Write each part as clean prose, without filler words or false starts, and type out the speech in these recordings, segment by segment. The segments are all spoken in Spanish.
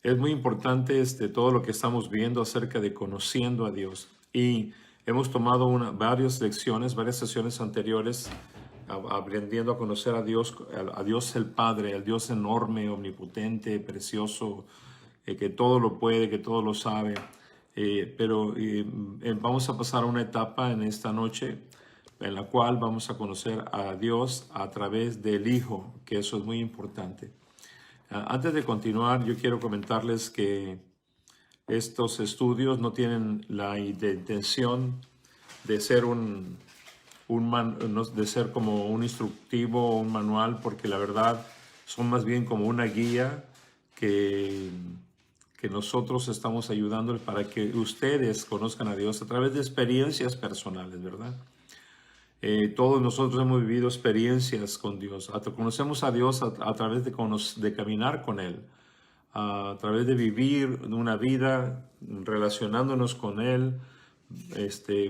Es muy importante todo lo que estamos viendo acerca de conociendo a Dios. Y hemos tomado varias lecciones, varias sesiones anteriores, aprendiendo a conocer a Dios el Padre, al Dios enorme, omnipotente, precioso, que todo lo puede, que todo lo sabe. Pero vamos a pasar a una etapa en esta noche en la cual vamos a conocer a Dios a través del Hijo, que eso es muy importante. Antes de continuar, yo quiero comentarles que estos estudios no tienen la intención de ser de ser como un instructivo o un manual, porque la verdad son más bien como una guía que nosotros estamos ayudándoles para que ustedes conozcan a Dios a través de experiencias personales, ¿verdad? Todos nosotros hemos vivido experiencias con Dios. Conocemos a Dios a través de caminar con Él, a través de vivir una vida relacionándonos con Él,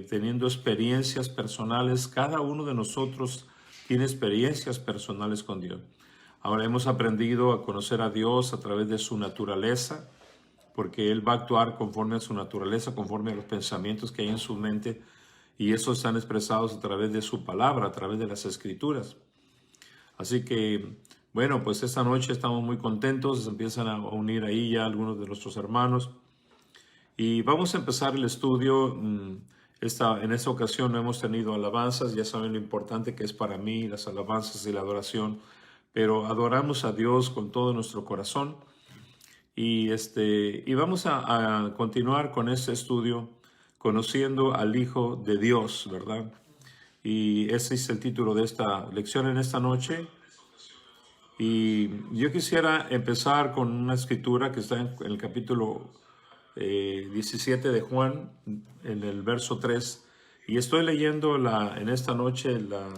teniendo experiencias personales. Cada uno de nosotros tiene experiencias personales con Dios. Ahora hemos aprendido a conocer a Dios a través de su naturaleza, porque Él va a actuar conforme a su naturaleza, conforme a los pensamientos que hay en su mente, y esos están expresados a través de su palabra, a través de las Escrituras. Así que, bueno, pues esta noche estamos muy contentos, se empiezan a unir ahí ya algunos de nuestros hermanos. Y vamos a empezar el estudio. En esta ocasión no hemos tenido alabanzas, ya saben lo importante que es para mí las alabanzas y la adoración, pero adoramos a Dios con todo nuestro corazón. Y vamos a continuar con este estudio, conociendo al Hijo de Dios, ¿verdad? Y ese es el título de esta lección en esta noche. Y yo quisiera empezar con una escritura que está en el capítulo 17 de Juan, en el verso 3. Y estoy leyendo en esta noche la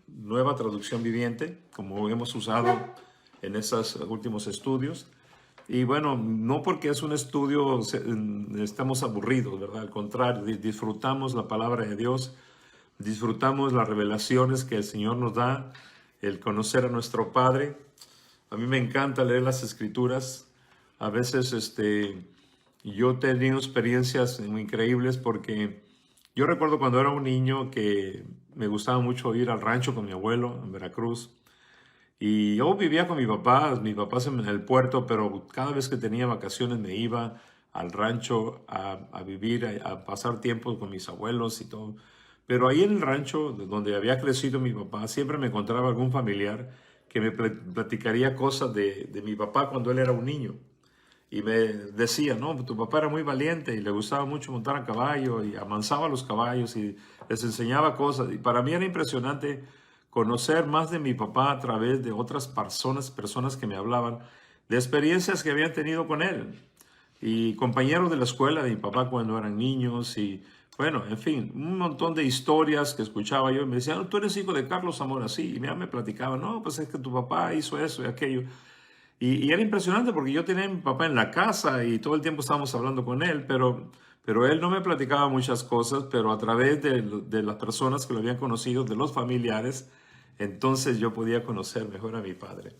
nueva traducción viviente, como hemos usado en esos últimos estudios. Y bueno, no porque es un estudio estamos aburridos, ¿verdad? Al contrario, disfrutamos la palabra de Dios, disfrutamos las revelaciones que el Señor nos da, el conocer a nuestro Padre. A mí me encanta leer las Escrituras. A veces yo he tenido experiencias muy increíbles porque yo recuerdo cuando era un niño que me gustaba mucho ir al rancho con mi abuelo en Veracruz. Y yo vivía con mis papás en el puerto, pero cada vez que tenía vacaciones me iba al rancho a vivir, a pasar tiempo con mis abuelos y todo. Pero ahí en el rancho donde había crecido mi papá, siempre me encontraba algún familiar que me platicaría cosas de mi papá cuando él era un niño. Y me decía, no, tu papá era muy valiente y le gustaba mucho montar a caballo y amansaba a los caballos y les enseñaba cosas. Y para mí era impresionante conocer más de mi papá a través de otras personas que me hablaban de experiencias que habían tenido con él y compañeros de la escuela de mi papá cuando eran niños y bueno, en fin, un montón de historias que escuchaba yo y me decían, no, tú eres hijo de Carlos Zamora, sí, y me platicaban, no, pues es que tu papá hizo eso y aquello. Y era impresionante porque yo tenía a mi papá en la casa y todo el tiempo estábamos hablando con él, pero él no me platicaba muchas cosas, pero a través de las personas que lo habían conocido, de los familiares, entonces yo podía conocer mejor a mi padre.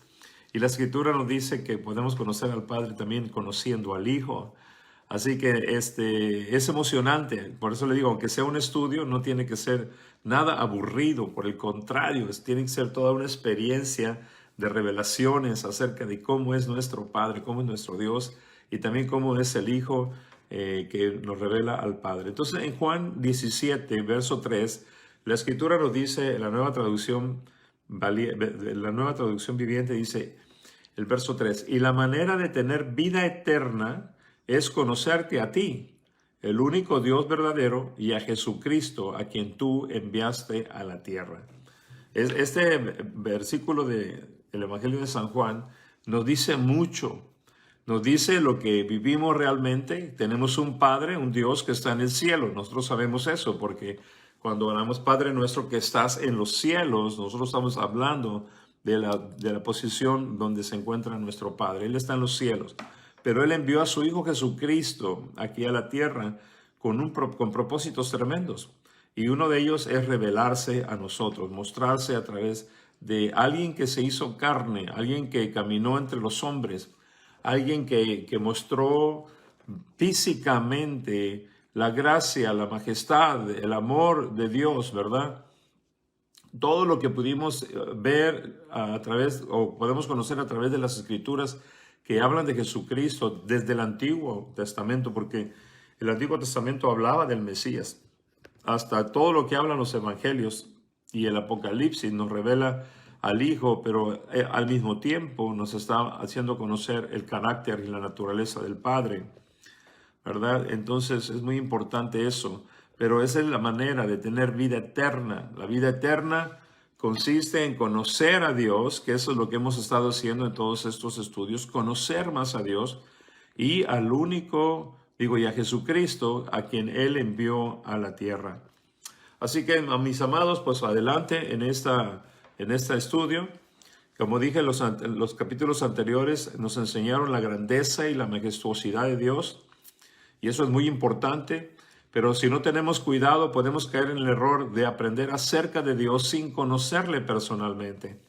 Y la escritura nos dice que podemos conocer al Padre también conociendo al Hijo. Así que es emocionante. Por eso le digo, aunque sea un estudio, no tiene que ser nada aburrido. Por el contrario, tiene que ser toda una experiencia de revelaciones acerca de cómo es nuestro Padre, cómo es nuestro Dios y también cómo es el Hijo que nos revela al Padre. Entonces en Juan 17, verso 3, la escritura nos dice, la nueva traducción viviente dice, el verso 3, y la manera de tener vida eterna es conocerte a ti, el único Dios verdadero, y a Jesucristo, a quien tú enviaste a la tierra. Este versículo del Evangelio de San Juan nos dice mucho. Nos dice lo que vivimos realmente. Tenemos un Padre, un Dios que está en el cielo. Nosotros sabemos eso porque cuando hablamos Padre nuestro que estás en los cielos, nosotros estamos hablando de la posición donde se encuentra nuestro Padre. Él está en los cielos. Pero Él envió a su Hijo Jesucristo aquí a la tierra con propósitos tremendos. Y uno de ellos es revelarse a nosotros, mostrarse a través de alguien que se hizo carne, alguien que caminó entre los hombres, alguien que mostró físicamente la gracia, la majestad, el amor de Dios, ¿verdad? Todo lo que pudimos ver a través, o podemos conocer a través de las Escrituras que hablan de Jesucristo desde el Antiguo Testamento, porque el Antiguo Testamento hablaba del Mesías, hasta todo lo que hablan los Evangelios y el Apocalipsis nos revela al Hijo, pero al mismo tiempo nos está haciendo conocer el carácter y la naturaleza del Padre, ¿verdad? Entonces es muy importante eso, pero esa es la manera de tener vida eterna. La vida eterna consiste en conocer a Dios, que eso es lo que hemos estado haciendo en todos estos estudios, conocer más a Dios y al único, y a Jesucristo, a quien Él envió a la tierra. Así que, a mis amados, pues adelante en este estudio. Como dije, los capítulos anteriores nos enseñaron la grandeza y la majestuosidad de Dios. Y eso es muy importante, pero si no tenemos cuidado podemos caer en el error de aprender acerca de Dios sin conocerle personalmente,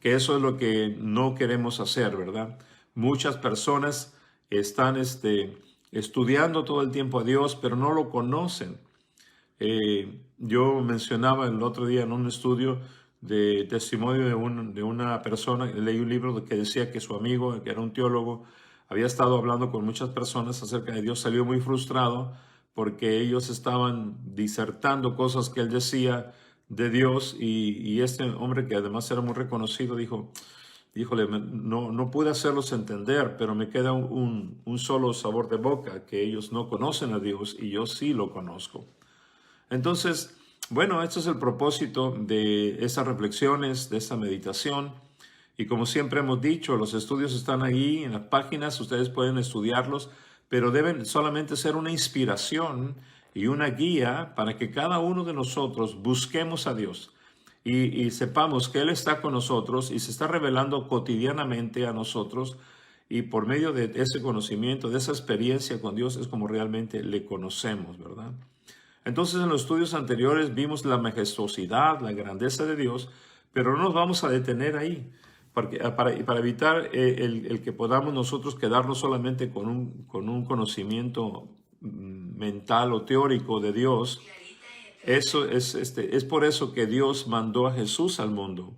que eso es lo que no queremos hacer, ¿verdad? Muchas personas están estudiando todo el tiempo a Dios, pero no lo conocen. Yo mencionaba el otro día en un estudio de testimonio de una persona, leí un libro que decía que su amigo, que era un teólogo, había estado hablando con muchas personas acerca de Dios, salió muy frustrado porque ellos estaban disertando cosas que él decía de Dios y este hombre, que además era muy reconocido, dijo, híjole, no pude hacerlos entender, pero me queda un solo sabor de boca, que ellos no conocen a Dios y yo sí lo conozco. Entonces, bueno, este es el propósito de estas reflexiones, de esta meditación. Y como siempre hemos dicho, los estudios están ahí en las páginas, ustedes pueden estudiarlos, pero deben solamente ser una inspiración y una guía para que cada uno de nosotros busquemos a Dios y sepamos que Él está con nosotros y se está revelando cotidianamente a nosotros, y por medio de ese conocimiento, de esa experiencia con Dios, es como realmente le conocemos, ¿verdad? Entonces, en los estudios anteriores vimos la majestuosidad, la grandeza de Dios, pero no nos vamos a detener ahí, para evitar el que podamos nosotros quedarnos solamente con un conocimiento mental o teórico de Dios. Eso es por eso que Dios mandó a Jesús al mundo,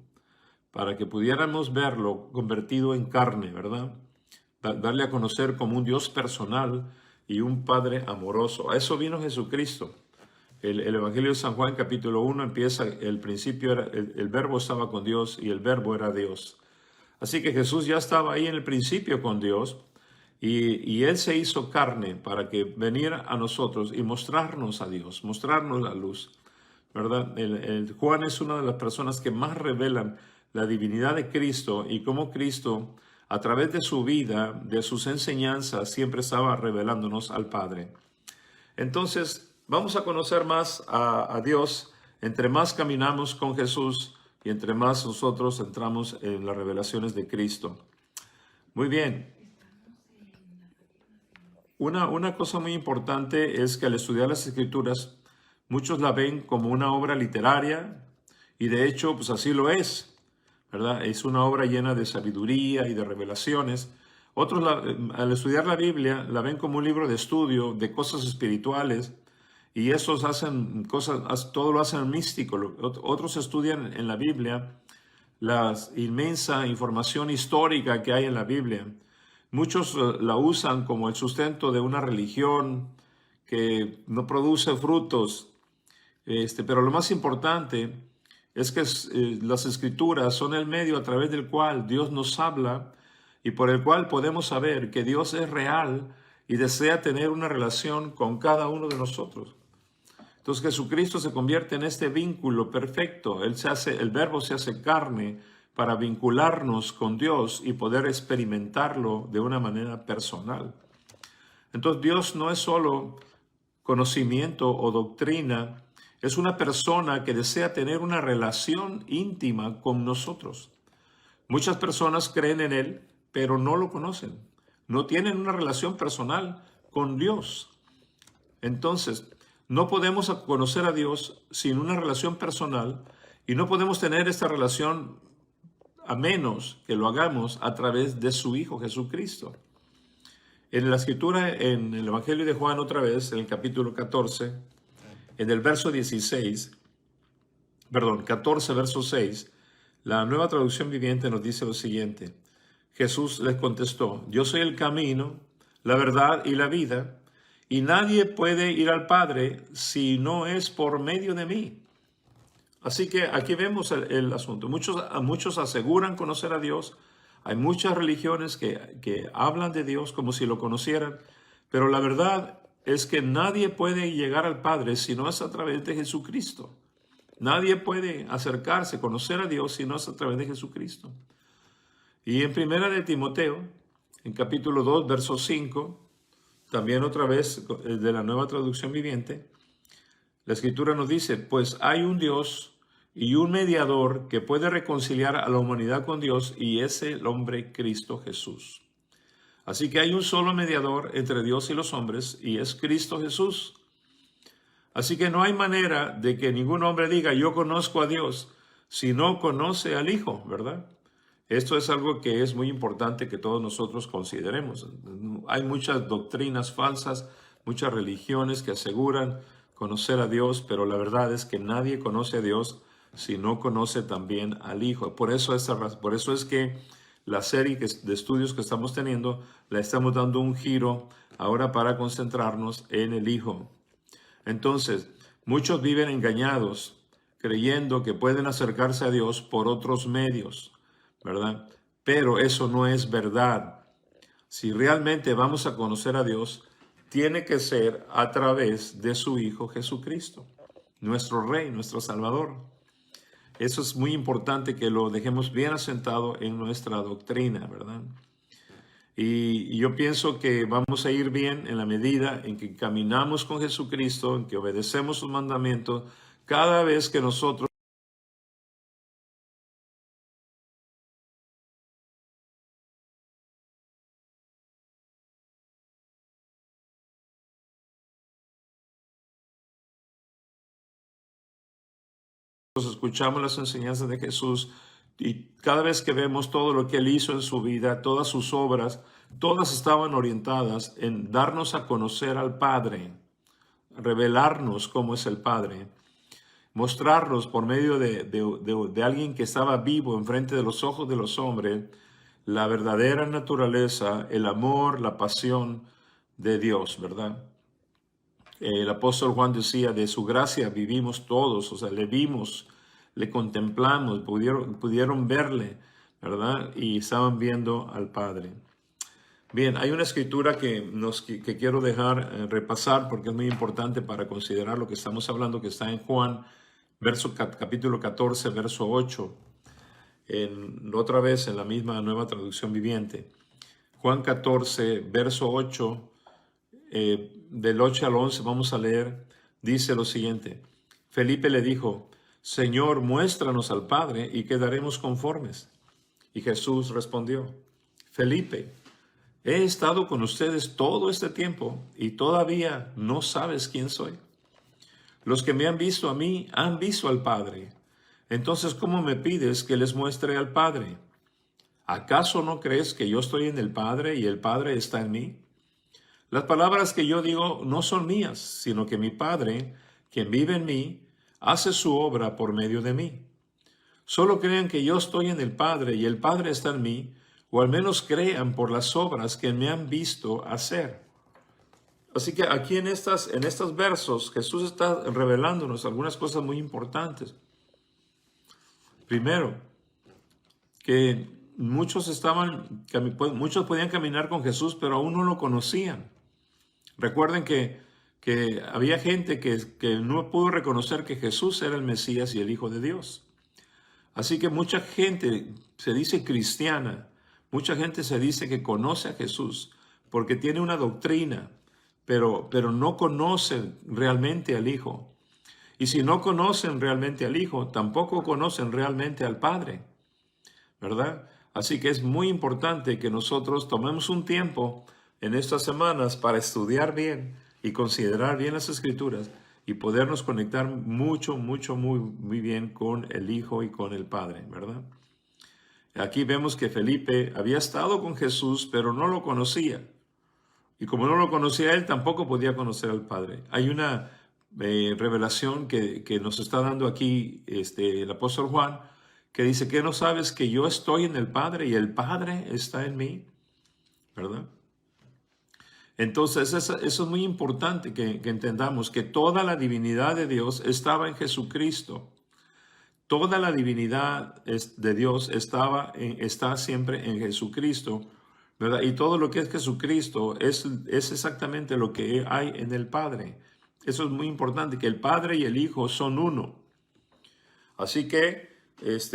para que pudiéramos verlo convertido en carne, ¿verdad? Darle a conocer como un Dios personal y un Padre amoroso. A eso vino Jesucristo. El Evangelio de San Juan, capítulo 1, empieza, el principio era, el verbo estaba con Dios y el verbo era Dios. Así que Jesús ya estaba ahí en el principio con Dios y Él se hizo carne para que viniera a nosotros y mostrarnos a Dios, mostrarnos la luz, ¿verdad? Juan es una de las personas que más revelan la divinidad de Cristo y cómo Cristo, a través de su vida, de sus enseñanzas, siempre estaba revelándonos al Padre. Entonces, vamos a conocer más a Dios entre más caminamos con Jesús y entre más nosotros entramos en las revelaciones de Cristo. Muy bien. Una cosa muy importante es que al estudiar las Escrituras, muchos la ven como una obra literaria y de hecho, pues así lo es, ¿verdad? Es una obra llena de sabiduría y de revelaciones. Otros, al estudiar la Biblia, la ven como un libro de estudio de cosas espirituales. Y esos hacen cosas, todo lo hacen místico. Otros estudian en la Biblia la inmensa información histórica que hay en la Biblia. Muchos la usan como el sustento de una religión que no produce frutos. Pero lo más importante es que las Escrituras son el medio a través del cual Dios nos habla y por el cual podemos saber que Dios es real y desea tener una relación con cada uno de nosotros. Entonces Jesucristo se convierte en este vínculo perfecto. El verbo se hace carne para vincularnos con Dios y poder experimentarlo de una manera personal. Entonces Dios no es solo conocimiento o doctrina, es una persona que desea tener una relación íntima con nosotros. Muchas personas creen en Él, pero no lo conocen. No tienen una relación personal con Dios. Entonces, no podemos conocer a Dios sin una relación personal y no podemos tener esta relación a menos que lo hagamos a través de su Hijo Jesucristo. En la escritura, en el Evangelio de Juan otra vez, en el capítulo 14, en el verso 16, perdón, 14, verso 6, la Nueva Traducción Viviente nos dice lo siguiente. Jesús les contestó, yo soy el camino, la verdad y la vida, y nadie puede ir al Padre si no es por medio de mí. Así que aquí vemos el asunto. Muchos aseguran conocer a Dios. Hay muchas religiones que hablan de Dios como si lo conocieran, pero la verdad es que nadie puede llegar al Padre si no es a través de Jesucristo. Nadie puede acercarse, conocer a Dios si no es a través de Jesucristo. Y en Primera de Timoteo, en capítulo 2, verso 5, también otra vez de la Nueva Traducción Viviente, la Escritura nos dice, pues hay un Dios y un mediador que puede reconciliar a la humanidad con Dios, y es el hombre Cristo Jesús. Así que hay un solo mediador entre Dios y los hombres, y es Cristo Jesús. Así que no hay manera de que ningún hombre diga, yo conozco a Dios, si no conoce al Hijo, ¿verdad? Esto es algo que es muy importante que todos nosotros consideremos. Hay muchas doctrinas falsas, muchas religiones que aseguran conocer a Dios, pero la verdad es que nadie conoce a Dios si no conoce también al Hijo. Por eso es que la serie de estudios que estamos teniendo, la estamos dando un giro ahora para concentrarnos en el Hijo. Entonces, muchos viven engañados, creyendo que pueden acercarse a Dios por otros medios, ¿verdad? Pero eso no es verdad. Si realmente vamos a conocer a Dios, tiene que ser a través de su Hijo Jesucristo, nuestro Rey, nuestro Salvador. Eso es muy importante que lo dejemos bien asentado en nuestra doctrina, ¿verdad? Y yo pienso que vamos a ir bien en la medida en que caminamos con Jesucristo, en que obedecemos sus mandamientos, cada vez que nosotros escuchamos las enseñanzas de Jesús y cada vez que vemos todo lo que Él hizo en su vida, todas sus obras, todas estaban orientadas en darnos a conocer al Padre, revelarnos cómo es el Padre, mostrarnos por medio de alguien que estaba vivo enfrente de los ojos de los hombres, la verdadera naturaleza, el amor, la pasión de Dios, ¿verdad? El apóstol Juan decía, de su gracia vivimos todos, o sea, le vimos, le contemplamos, pudieron verle, ¿verdad? Y estaban viendo al Padre. Bien, hay una escritura que quiero dejar repasar porque es muy importante para considerar lo que estamos hablando, que está en Juan, capítulo 14, verso 8, otra vez en la misma Nueva Traducción Viviente. Juan 14, verso 8, del 8 al 11 vamos a leer, dice lo siguiente. Felipe le dijo, Señor, muéstranos al Padre y quedaremos conformes. Y Jesús respondió, Felipe, he estado con ustedes todo este tiempo y todavía no sabes quién soy. Los que me han visto a mí han visto al Padre. Entonces, ¿cómo me pides que les muestre al Padre? ¿Acaso no crees que yo estoy en el Padre y el Padre está en mí? Las palabras que yo digo no son mías, sino que mi Padre, quien vive en mí, hace su obra por medio de mí. Solo crean que yo estoy en el Padre y el Padre está en mí, o al menos crean por las obras que me han visto hacer. Así que aquí en estos versos Jesús está revelándonos algunas cosas muy importantes. Primero, que muchos podían caminar con Jesús, pero aún no lo conocían. Recuerden que había gente que no pudo reconocer que Jesús era el Mesías y el Hijo de Dios. Así que mucha gente se dice cristiana, mucha gente se dice que conoce a Jesús porque tiene una doctrina, pero no conocen realmente al Hijo. Y si no conocen realmente al Hijo, tampoco conocen realmente al Padre, ¿verdad? Así que es muy importante que nosotros tomemos un tiempo en estas semanas para estudiar bien y considerar bien las Escrituras y podernos conectar muy bien con el Hijo y con el Padre, ¿verdad? Aquí vemos que Felipe había estado con Jesús, pero no lo conocía. Y como no lo conocía él, tampoco podía conocer al Padre. Hay una revelación que nos está dando aquí el apóstol Juan, que dice que no sabes que yo estoy en el Padre y el Padre está en mí, ¿verdad? Entonces eso es muy importante que entendamos que toda la divinidad de Dios estaba en Jesucristo. Toda la divinidad de Dios está siempre en Jesucristo, ¿verdad? Y todo lo que es Jesucristo es exactamente lo que hay en el Padre. Eso es muy importante, que el Padre y el Hijo son uno. Así que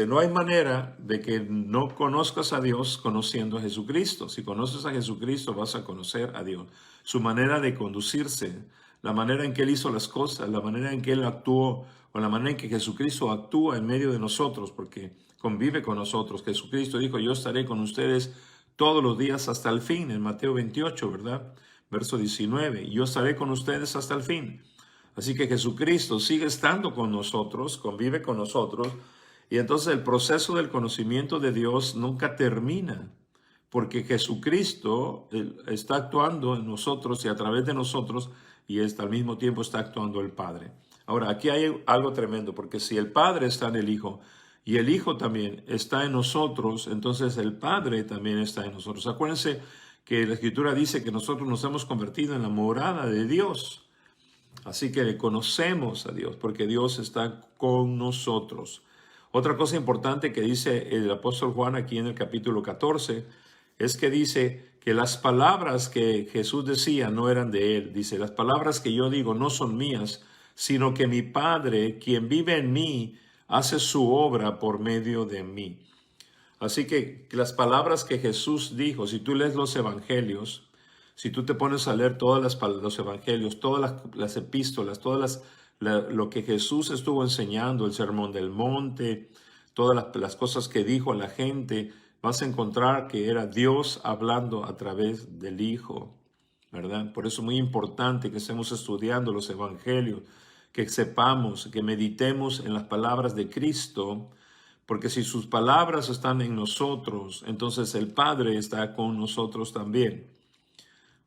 no hay manera de que no conozcas a Dios conociendo a Jesucristo. Si conoces a Jesucristo, vas a conocer a Dios. Su manera de conducirse, la manera en que Él hizo las cosas, la manera en que Él actuó, o la manera en que Jesucristo actúa en medio de nosotros, porque convive con nosotros. Jesucristo dijo, yo estaré con ustedes todos los días hasta el fin, en Mateo 28, ¿verdad? Verso 19, yo estaré con ustedes hasta el fin. Así que Jesucristo sigue estando con nosotros, convive con nosotros, y entonces el proceso del conocimiento de Dios nunca termina, porque Jesucristo está actuando en nosotros y a través de nosotros, y al mismo tiempo está actuando el Padre. Ahora, aquí hay algo tremendo, porque si el Padre está en el Hijo, y el Hijo también está en nosotros, entonces el Padre también está en nosotros. Acuérdense que la Escritura dice que nosotros nos hemos convertido en la morada de Dios. Así que conocemos a Dios porque Dios está con nosotros. Otra cosa importante que dice el apóstol Juan aquí en el capítulo 14 es que dice que las palabras que Jesús decía no eran de él. Dice, las palabras que yo digo no son mías, sino que mi Padre, quien vive en mí, hace su obra por medio de mí. Así que las palabras que Jesús dijo, si tú lees los evangelios, si tú te pones a leer los evangelios, todas las epístolas, lo que Jesús estuvo enseñando, el sermón del monte, todas las cosas que dijo a la gente, vas a encontrar que era Dios hablando a través del Hijo, ¿verdad? Por eso es muy importante que estemos estudiando los evangelios, que sepamos, que meditemos en las palabras de Cristo, porque si sus palabras están en nosotros, entonces el Padre está con nosotros también,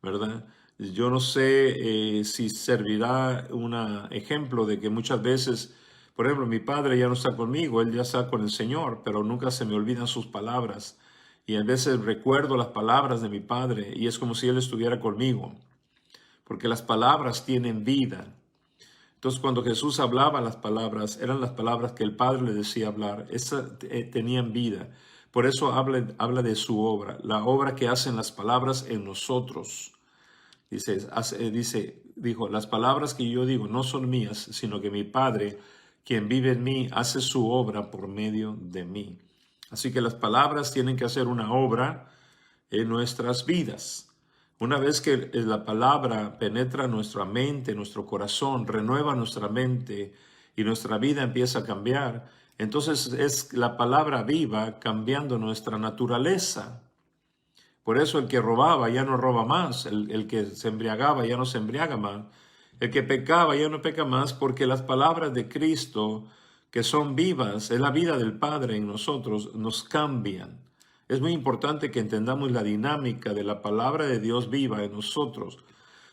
¿verdad? Yo no sé si servirá un ejemplo de que muchas veces, por ejemplo, mi padre ya no está conmigo, él ya está con el Señor, pero nunca se me olvidan sus palabras. Y a veces recuerdo las palabras de mi padre y es como si él estuviera conmigo, porque las palabras tienen vida. Entonces, cuando Jesús hablaba las palabras, eran las palabras que el Padre le decía hablar, esas tenían vida. Por eso habla de su obra, la obra que hacen las palabras en nosotros. Dijo, las palabras que yo digo no son mías, sino que mi Padre, quien vive en mí, hace su obra por medio de mí. Así que las palabras tienen que hacer una obra en nuestras vidas. Una vez que la palabra penetra nuestra mente, nuestro corazón, renueva nuestra mente y nuestra vida empieza a cambiar, entonces es la palabra viva cambiando nuestra naturaleza. Por eso el que robaba ya no roba más, el que se embriagaba ya no se embriaga más, el que pecaba ya no peca más, porque las palabras de Cristo, que son vivas, es la vida del Padre en nosotros, nos cambian. Es muy importante que entendamos la dinámica de la palabra de Dios viva en nosotros.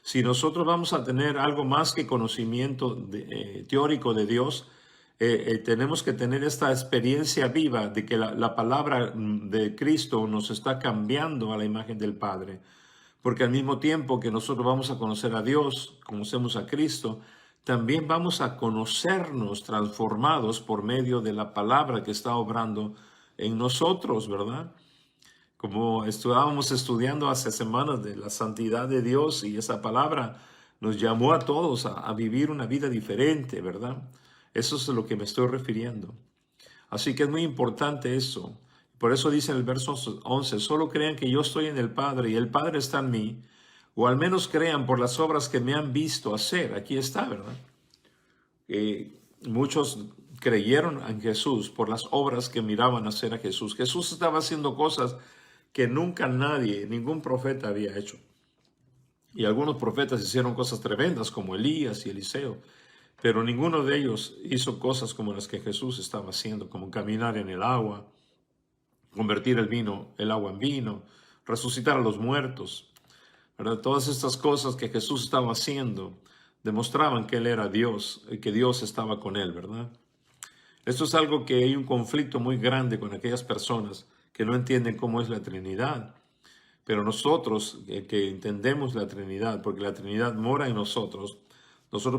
Si nosotros vamos a tener algo más que conocimiento teórico de Dios, tenemos que tener esta experiencia viva de que la palabra de Cristo nos está cambiando a la imagen del Padre. Porque al mismo tiempo que nosotros vamos a conocer a Dios, conocemos a Cristo, también vamos a conocernos transformados por medio de la palabra que está obrando en nosotros, ¿verdad? Como estábamos estudiando hace semanas de la santidad de Dios y esa palabra nos llamó a todos a vivir una vida diferente, ¿verdad? Eso es a lo que me estoy refiriendo. Así que es muy importante eso. Por eso dice en el verso 11, solo crean que yo estoy en el Padre y el Padre está en mí, o al menos crean por las obras que me han visto hacer. Aquí está, ¿verdad? Muchos creyeron en Jesús por las obras que miraban hacer a Jesús. Jesús estaba haciendo cosas que nunca nadie, ningún profeta había hecho. Y algunos profetas hicieron cosas tremendas como Elías y Eliseo, pero ninguno de ellos hizo cosas como las que Jesús estaba haciendo, como caminar en el agua, convertir el agua en vino, resucitar a los muertos, ¿verdad? Todas estas cosas que Jesús estaba haciendo demostraban que Él era Dios y que Dios estaba con Él, ¿verdad? Esto es algo que hay un conflicto muy grande con aquellas personas que no entienden cómo es la Trinidad. Pero nosotros que entendemos la Trinidad, porque la Trinidad mora en nosotros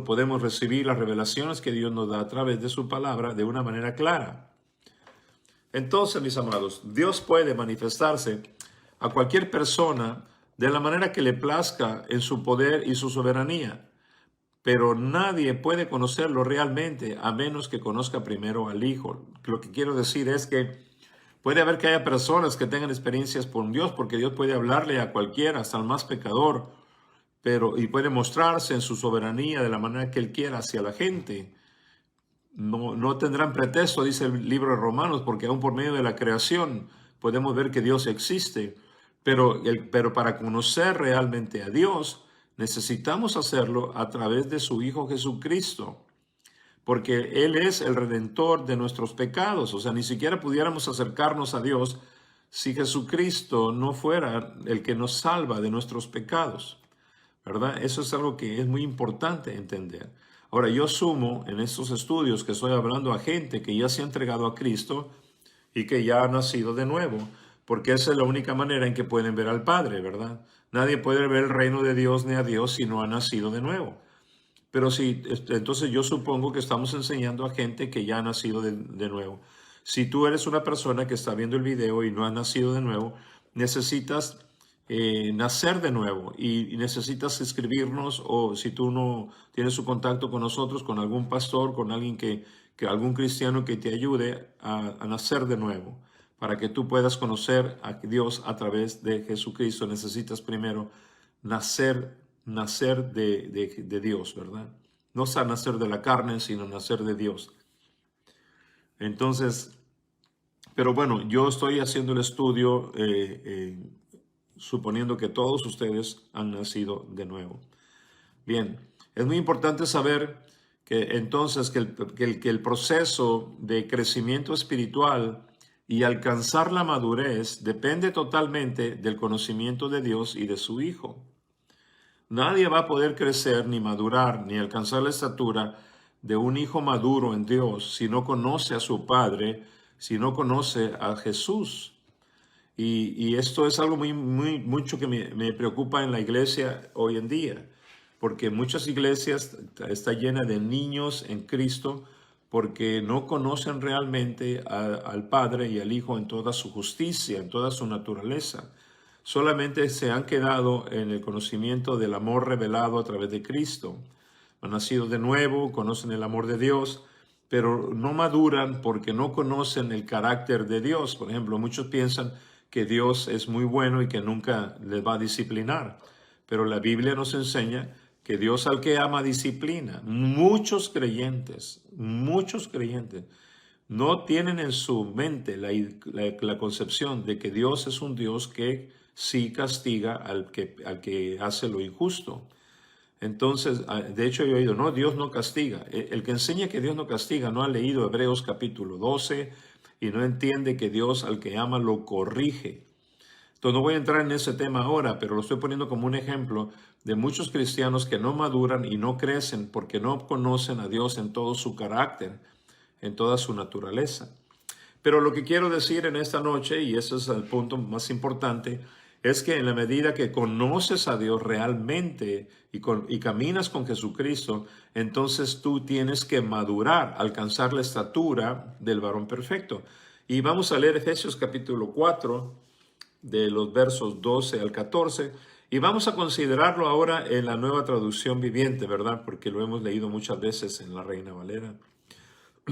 podemos recibir las revelaciones que Dios nos da a través de su palabra de una manera clara. Entonces, mis amados, Dios puede manifestarse a cualquier persona de la manera que le plazca en su poder y su soberanía. Pero nadie puede conocerlo realmente a menos que conozca primero al Hijo. Lo que quiero decir es que puede haber que haya personas que tengan experiencias con Dios, porque Dios puede hablarle a cualquiera, hasta al más pecador, y puede mostrarse en su soberanía de la manera que Él quiera hacia la gente. No tendrán pretexto, dice el libro de Romanos, porque aún por medio de la creación podemos ver que Dios existe. Pero para conocer realmente a Dios, necesitamos hacerlo a través de su Hijo Jesucristo, porque Él es el redentor de nuestros pecados. O sea, ni siquiera pudiéramos acercarnos a Dios si Jesucristo no fuera el que nos salva de nuestros pecados, ¿verdad? Eso es algo que es muy importante entender. Ahora, yo asumo en estos estudios que estoy hablando a gente que ya se ha entregado a Cristo y que ya ha nacido de nuevo, porque esa es la única manera en que pueden ver al Padre, ¿verdad? Nadie puede ver el reino de Dios ni a Dios si no ha nacido de nuevo. Pero sí, entonces yo supongo que estamos enseñando a gente que ya ha nacido de nuevo. Si tú eres una persona que está viendo el video y no ha nacido de nuevo, necesitas nacer de nuevo y necesitas escribirnos, o si tú no tienes su contacto con nosotros, con algún pastor, con alguien algún cristiano que te ayude a nacer de nuevo. Para que tú puedas conocer a Dios a través de Jesucristo, necesitas primero nacer de Dios, ¿verdad? No nacer de la carne, sino nacer de Dios. Entonces, pero bueno, yo estoy haciendo el estudio suponiendo que todos ustedes han nacido de nuevo. Bien, es muy importante saber que entonces que el proceso de crecimiento espiritual y alcanzar la madurez depende totalmente del conocimiento de Dios y de su Hijo. Nadie va a poder crecer, ni madurar, ni alcanzar la estatura de un hijo maduro en Dios si no conoce a su Padre, si no conoce a Jesús. Y esto es algo mucho que me preocupa en la iglesia hoy en día, porque muchas iglesias están llenas de niños en Cristo porque no conocen realmente al Padre y al Hijo en toda su justicia, en toda su naturaleza. Solamente se han quedado en el conocimiento del amor revelado a través de Cristo. Han nacido de nuevo, conocen el amor de Dios, pero no maduran porque no conocen el carácter de Dios. Por ejemplo, muchos piensan que Dios es muy bueno y que nunca les va a disciplinar. Pero la Biblia nos enseña que Dios al que ama disciplina. Muchos creyentes no tienen en su mente la concepción de que Dios es un Dios que sí castiga al que hace lo injusto. Entonces, de hecho yo he oído, no, Dios no castiga. El que enseña que Dios no castiga no ha leído Hebreos capítulo 12 y no entiende que Dios al que ama lo corrige. Entonces no voy a entrar en ese tema ahora, pero lo estoy poniendo como un ejemplo de muchos cristianos que no maduran y no crecen porque no conocen a Dios en todo su carácter, en toda su naturaleza. Pero lo que quiero decir en esta noche, y ese es el punto más importante, es que en la medida que conoces a Dios realmente y caminas con Jesucristo, entonces tú tienes que madurar, alcanzar la estatura del varón perfecto. Y vamos a leer Efesios capítulo 4, de los versos 12 al 14, y vamos a considerarlo ahora en la Nueva Traducción Viviente, ¿verdad? Porque lo hemos leído muchas veces en la Reina Valera.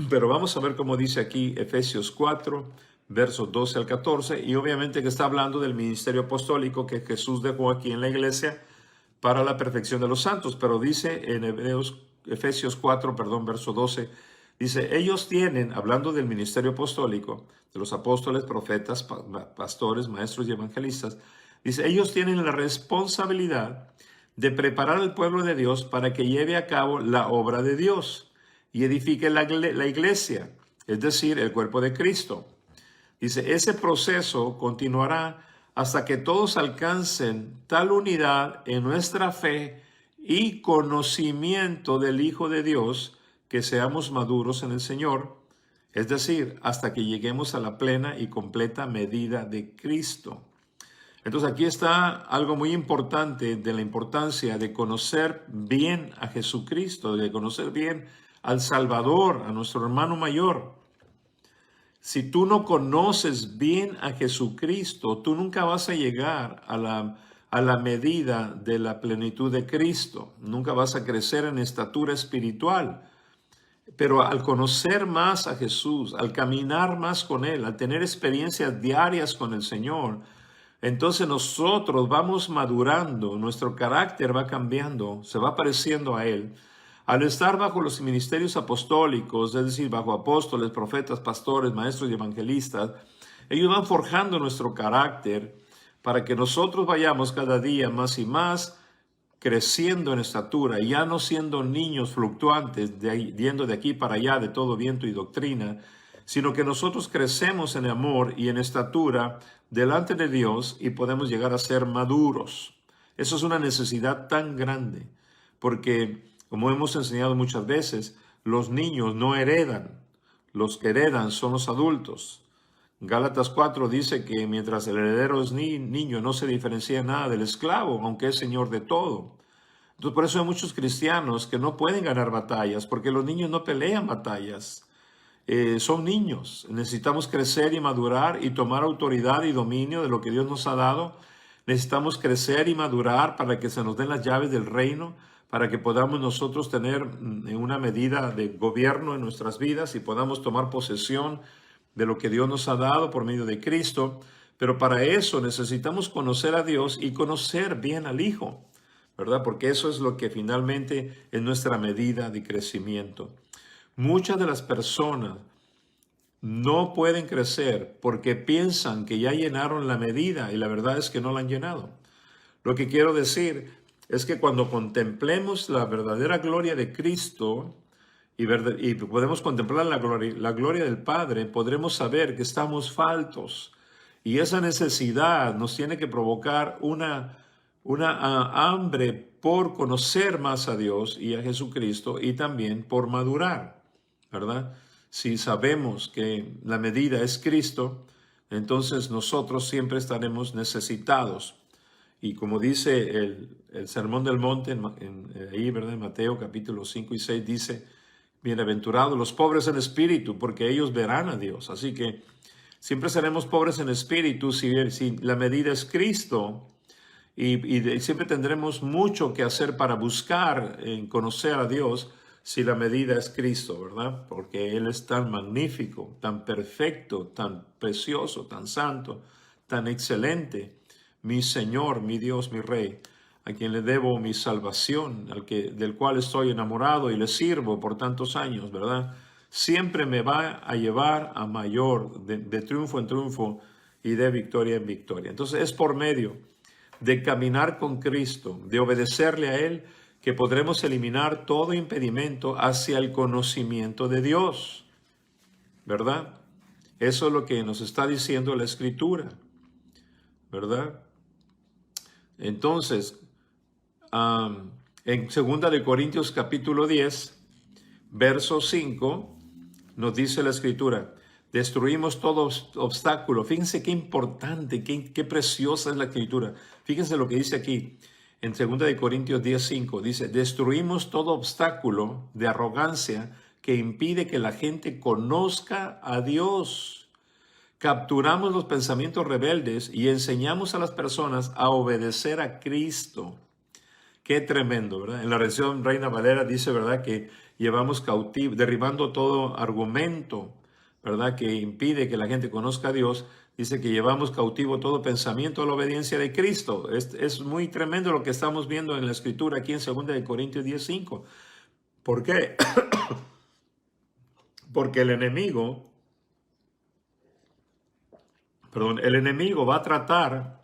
Pero vamos a ver cómo dice aquí Efesios 4, versos 12 al 14, y obviamente que está hablando del ministerio apostólico que Jesús dejó aquí en la iglesia para la perfección de los santos. Pero dice en Efesios 4, verso 12, dice, ellos tienen, hablando del ministerio apostólico, de los apóstoles, profetas, pastores, maestros y evangelistas, dice, ellos tienen la responsabilidad de preparar al pueblo de Dios para que lleve a cabo la obra de Dios y edifique la iglesia, es decir, el cuerpo de Cristo. Dice, ese proceso continuará hasta que todos alcancen tal unidad en nuestra fe y conocimiento del Hijo de Dios, que seamos maduros en el Señor, es decir, hasta que lleguemos a la plena y completa medida de Cristo. Entonces aquí está algo muy importante de la importancia de conocer bien a Jesucristo, de conocer bien al Salvador, a nuestro hermano mayor. Si tú no conoces bien a Jesucristo, tú nunca vas a llegar a la medida de la plenitud de Cristo. Nunca vas a crecer en estatura espiritual. Pero al conocer más a Jesús, al caminar más con Él, al tener experiencias diarias con el Señor, entonces nosotros vamos madurando, nuestro carácter va cambiando, se va pareciendo a Él. Al estar bajo los ministerios apostólicos, es decir, bajo apóstoles, profetas, pastores, maestros y evangelistas, ellos van forjando nuestro carácter para que nosotros vayamos cada día más y más creciendo en estatura, ya no siendo niños fluctuantes, yendo de aquí para allá de todo viento y doctrina, sino que nosotros crecemos en amor y en estatura delante de Dios y podemos llegar a ser maduros. Eso es una necesidad tan grande, porque como hemos enseñado muchas veces, los niños no heredan, los que heredan son los adultos. Gálatas 4 dice que mientras el heredero es niño, no se diferencia nada del esclavo, aunque es señor de todo. Entonces, por eso hay muchos cristianos que no pueden ganar batallas, porque los niños no pelean batallas. Son niños. Necesitamos crecer y madurar y tomar autoridad y dominio de lo que Dios nos ha dado. Necesitamos crecer y madurar para que se nos den las llaves del reino, para que podamos nosotros tener una medida de gobierno en nuestras vidas y podamos tomar posesión de lo que Dios nos ha dado por medio de Cristo. Pero para eso necesitamos conocer a Dios y conocer bien al Hijo, ¿verdad? Porque eso es lo que finalmente es nuestra medida de crecimiento. Muchas de las personas no pueden crecer porque piensan que ya llenaron la medida y la verdad es que no la han llenado. Lo que quiero decir es que cuando contemplemos la verdadera gloria de Cristo y podemos contemplar la gloria del Padre, podremos saber que estamos faltos. Y esa necesidad nos tiene que provocar una hambre por conocer más a Dios y a Jesucristo y también por madurar, ¿verdad? Si sabemos que la medida es Cristo, entonces nosotros siempre estaremos necesitados. Y como dice el Sermón del Monte, ahí, ¿verdad? En Mateo capítulo 5 y 6 dice, bienaventurados los pobres en espíritu, porque ellos verán a Dios. Así que siempre seremos pobres en espíritu si la medida es Cristo. Y siempre tendremos mucho que hacer para buscar en conocer a Dios si la medida es Cristo, ¿verdad? Porque Él es tan magnífico, tan perfecto, tan precioso, tan santo, tan excelente. Mi Señor, mi Dios, mi Rey, a quien le debo mi salvación, del cual estoy enamorado y le sirvo por tantos años, ¿verdad? Siempre me va a llevar a mayor, de triunfo en triunfo y de victoria en victoria. Entonces es por medio de caminar con Cristo, de obedecerle a Él, que podremos eliminar todo impedimento hacia el conocimiento de Dios, ¿verdad? Eso es lo que nos está diciendo la Escritura, ¿verdad? Entonces, en 2 de Corintios capítulo 10, verso 5, nos dice la Escritura, destruimos todo obstáculo. Fíjense qué importante, qué preciosa es la Escritura. Fíjense lo que dice aquí, en 2 de Corintios 10, 5, dice, destruimos todo obstáculo de arrogancia que impide que la gente conozca a Dios. Capturamos los pensamientos rebeldes y enseñamos a las personas a obedecer a Cristo. Qué tremendo, ¿verdad? En la versión Reina Valera dice, ¿verdad?, que llevamos cautivo, derribando todo argumento, ¿verdad?, que impide que la gente conozca a Dios. Dice que llevamos cautivo todo pensamiento a la obediencia de Cristo. Es muy tremendo lo que estamos viendo en la Escritura aquí en 2 de Corintios 10:5. ¿Por qué? Porque el enemigo va a tratar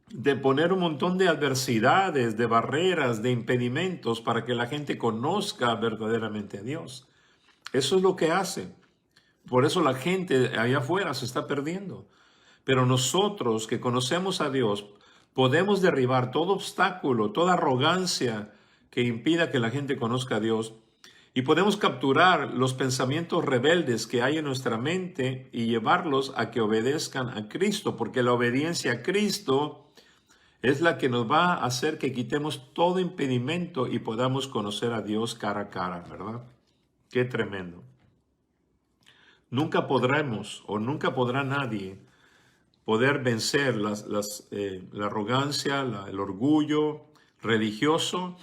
de poner un montón de adversidades, de barreras, de impedimentos para que la gente conozca verdaderamente a Dios. Eso es lo que hace. Por eso la gente allá afuera se está perdiendo. Pero nosotros que conocemos a Dios, podemos derribar todo obstáculo, toda arrogancia que impida que la gente conozca a Dios. Y podemos capturar los pensamientos rebeldes que hay en nuestra mente y llevarlos a que obedezcan a Cristo, porque la obediencia a Cristo es la que nos va a hacer que quitemos todo impedimento y podamos conocer a Dios cara a cara, ¿verdad? Qué tremendo. Nunca podremos o nunca podrá nadie poder vencer la arrogancia, el orgullo religioso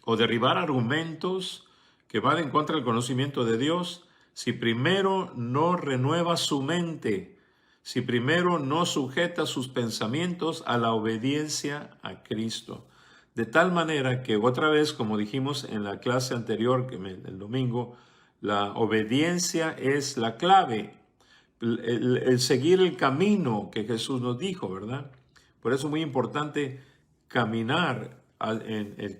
o derribar argumentos que van en contra del conocimiento de Dios si primero no renueva su mente, si primero no sujeta sus pensamientos a la obediencia a Cristo. De tal manera que otra vez, como dijimos en la clase anterior, el domingo, la obediencia es la clave, el seguir el camino que Jesús nos dijo, ¿verdad? Por eso es muy importante caminar.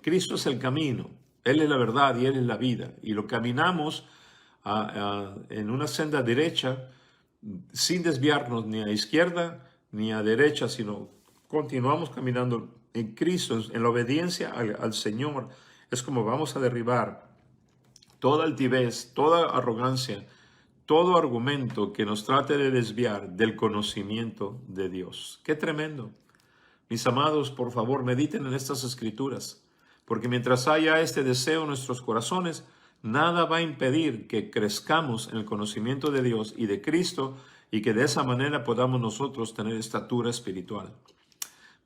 Cristo es el camino, Él es la verdad y Él es la vida. Y lo caminamos en una senda derecha sin desviarnos ni a izquierda ni a derecha, sino continuamos caminando en Cristo, en la obediencia al Señor. Es como vamos a derribar toda altivez, toda arrogancia, todo argumento que nos trate de desviar del conocimiento de Dios. ¡Qué tremendo! Mis amados, por favor, mediten en estas escrituras, porque mientras haya este deseo en nuestros corazones, nada va a impedir que crezcamos en el conocimiento de Dios y de Cristo y que de esa manera podamos nosotros tener estatura espiritual.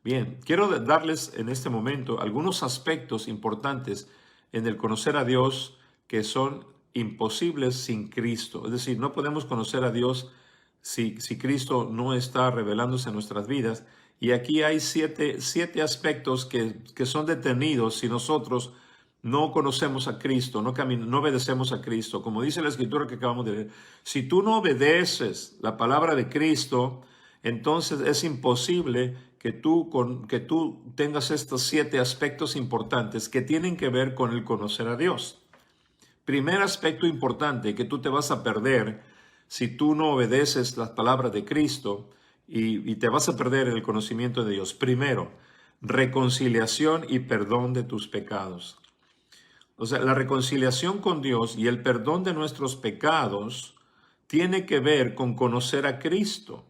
Bien, quiero darles en este momento algunos aspectos importantes en el conocer a Dios que son imposibles sin Cristo. Es decir, no podemos conocer a Dios si Cristo no está revelándose en nuestras vidas. Y aquí hay siete aspectos que son detenidos si nosotros no conocemos a Cristo, no obedecemos a Cristo. Como dice la escritura que acabamos de leer, si tú no obedeces la palabra de Cristo, entonces es imposible que tú tengas estos 7 aspectos importantes que tienen que ver con el conocer a Dios. Primer aspecto importante que tú te vas a perder si tú no obedeces las palabras de Cristo y te vas a perder en el conocimiento de Dios. Primero, reconciliación y perdón de tus pecados. O sea, la reconciliación con Dios y el perdón de nuestros pecados tiene que ver con conocer a Cristo,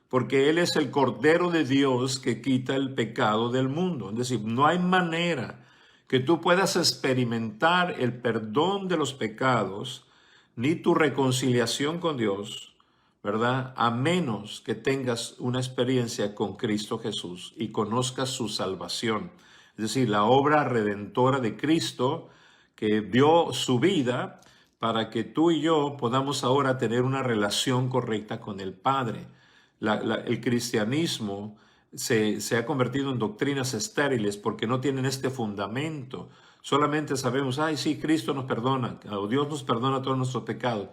porque Él es el Cordero de Dios que quita el pecado del mundo. Es decir, no hay manera que tú puedas experimentar el perdón de los pecados ni tu reconciliación con Dios, ¿verdad? A menos que tengas una experiencia con Cristo Jesús y conozcas su salvación. Es decir, la obra redentora de Cristo que dio su vida para que tú y yo podamos ahora tener una relación correcta con el Padre. El cristianismo se ha convertido en doctrinas estériles porque no tienen este fundamento. Solamente sabemos, ay, sí, Cristo nos perdona, o Dios nos perdona todos nuestros pecados,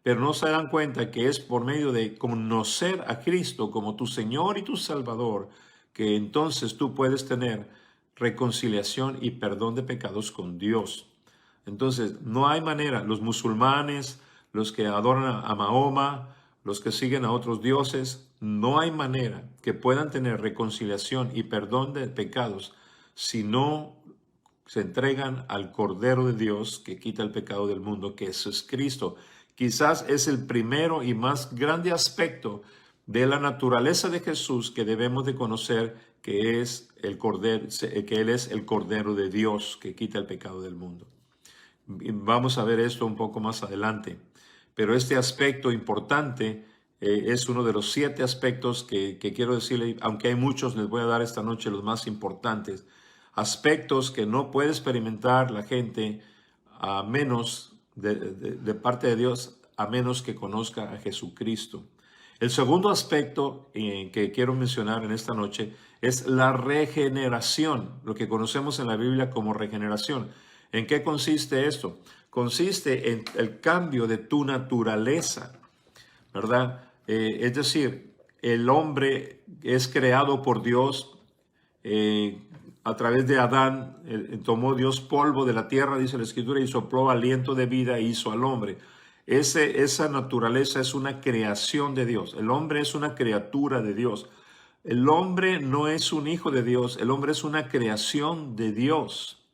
pero no se dan cuenta que es por medio de conocer a Cristo como tu Señor y tu Salvador, que entonces tú puedes tener reconciliación y perdón de pecados con Dios. Entonces, no hay manera. Los musulmanes, los que adoran a Mahoma, los que siguen a otros dioses, no hay manera que puedan tener reconciliación y perdón de pecados si no se entregan al Cordero de Dios que quita el pecado del mundo, que es Cristo. Quizás es el primero y más grande aspecto de la naturaleza de Jesús que debemos de conocer, que es que Él es el Cordero de Dios que quita el pecado del mundo. Vamos a ver esto un poco más adelante. Pero este aspecto importante es uno de los 7 aspectos que quiero decirle, aunque hay muchos, les voy a dar esta noche los más importantes. Aspectos que no puede experimentar la gente a menos de parte de Dios, a menos que conozca a Jesucristo. El segundo aspecto que quiero mencionar en esta noche es la regeneración, lo que conocemos en la Biblia como regeneración. ¿En qué consiste esto? Consiste en el cambio de tu naturaleza, ¿verdad? Es decir, el hombre es creado por Dios a través de Adán. Tomó Dios polvo de la tierra, dice la Escritura, y sopló aliento de vida e hizo al hombre. Esa naturaleza es una creación de Dios. El hombre es una criatura de Dios. El hombre no es un hijo de Dios, el hombre es una creación de Dios,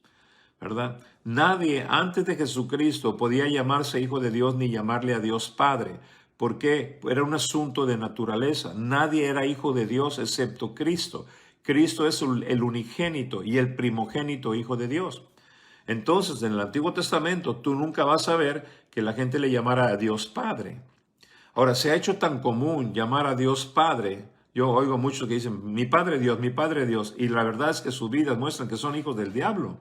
¿verdad? Nadie antes de Jesucristo podía llamarse hijo de Dios ni llamarle a Dios Padre. ¿Por qué? Era un asunto de naturaleza. Nadie era hijo de Dios excepto Cristo. Cristo es el unigénito y el primogénito hijo de Dios. Entonces, en el Antiguo Testamento, tú nunca vas a ver que la gente le llamara a Dios Padre. Ahora, se ha hecho tan común llamar a Dios Padre. Yo oigo muchos que dicen, mi Padre Dios, y la verdad es que sus vidas muestran que son hijos del diablo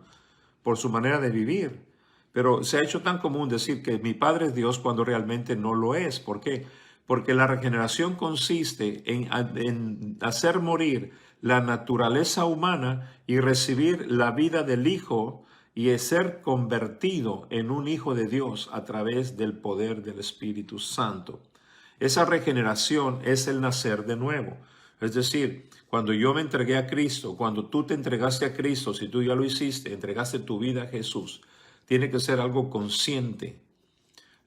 por su manera de vivir. Pero se ha hecho tan común decir que mi Padre es Dios cuando realmente no lo es. ¿Por qué? Porque la regeneración consiste en hacer morir la naturaleza humana y recibir la vida del Hijo y ser convertido en un hijo de Dios a través del poder del Espíritu Santo. Esa regeneración es el nacer de nuevo. Es decir, cuando yo me entregué a Cristo, cuando tú te entregaste a Cristo, si tú ya lo hiciste, entregaste tu vida a Jesús, tiene que ser algo consciente.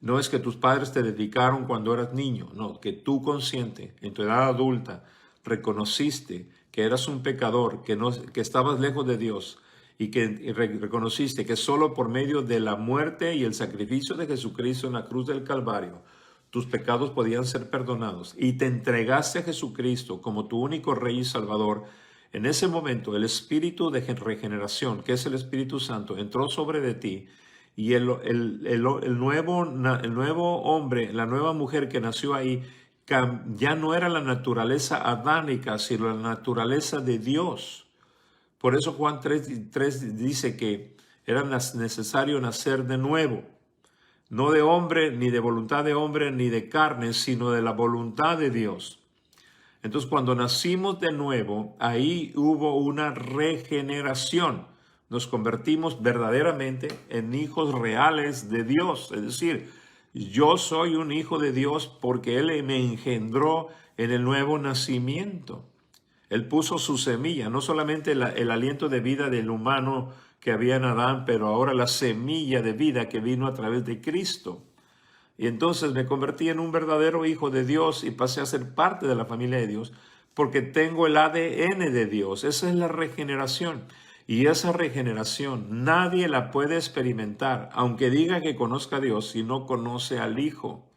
No es que tus padres te dedicaron cuando eras niño, no, que tú consciente, en tu edad adulta, reconociste que eras un pecador, que estabas lejos de Dios y que reconociste que solo por medio de la muerte y el sacrificio de Jesucristo en la cruz del Calvario, tus pecados podían ser perdonados y te entregaste a Jesucristo como tu único Rey y Salvador. En ese momento el espíritu de regeneración, que es el Espíritu Santo, entró sobre de ti y el nuevo hombre, la nueva mujer que nació ahí, ya no era la naturaleza adánica, sino la naturaleza de Dios. Por eso Juan 3 dice que era necesario nacer de nuevo. No de hombre, ni de voluntad de hombre, ni de carne, sino de la voluntad de Dios. Entonces, cuando nacimos de nuevo, ahí hubo una regeneración. Nos convertimos verdaderamente en hijos reales de Dios. Es decir, yo soy un hijo de Dios porque Él me engendró en el nuevo nacimiento. Él puso su semilla, no solamente el aliento de vida del humano que había en Adán, pero ahora la semilla de vida que vino a través de Cristo. Y entonces me convertí en un verdadero hijo de Dios y pasé a ser parte de la familia de Dios porque tengo el ADN de Dios. Esa es la regeneración. Y esa regeneración nadie la puede experimentar, aunque diga que conozca a Dios, si no conoce al Hijo.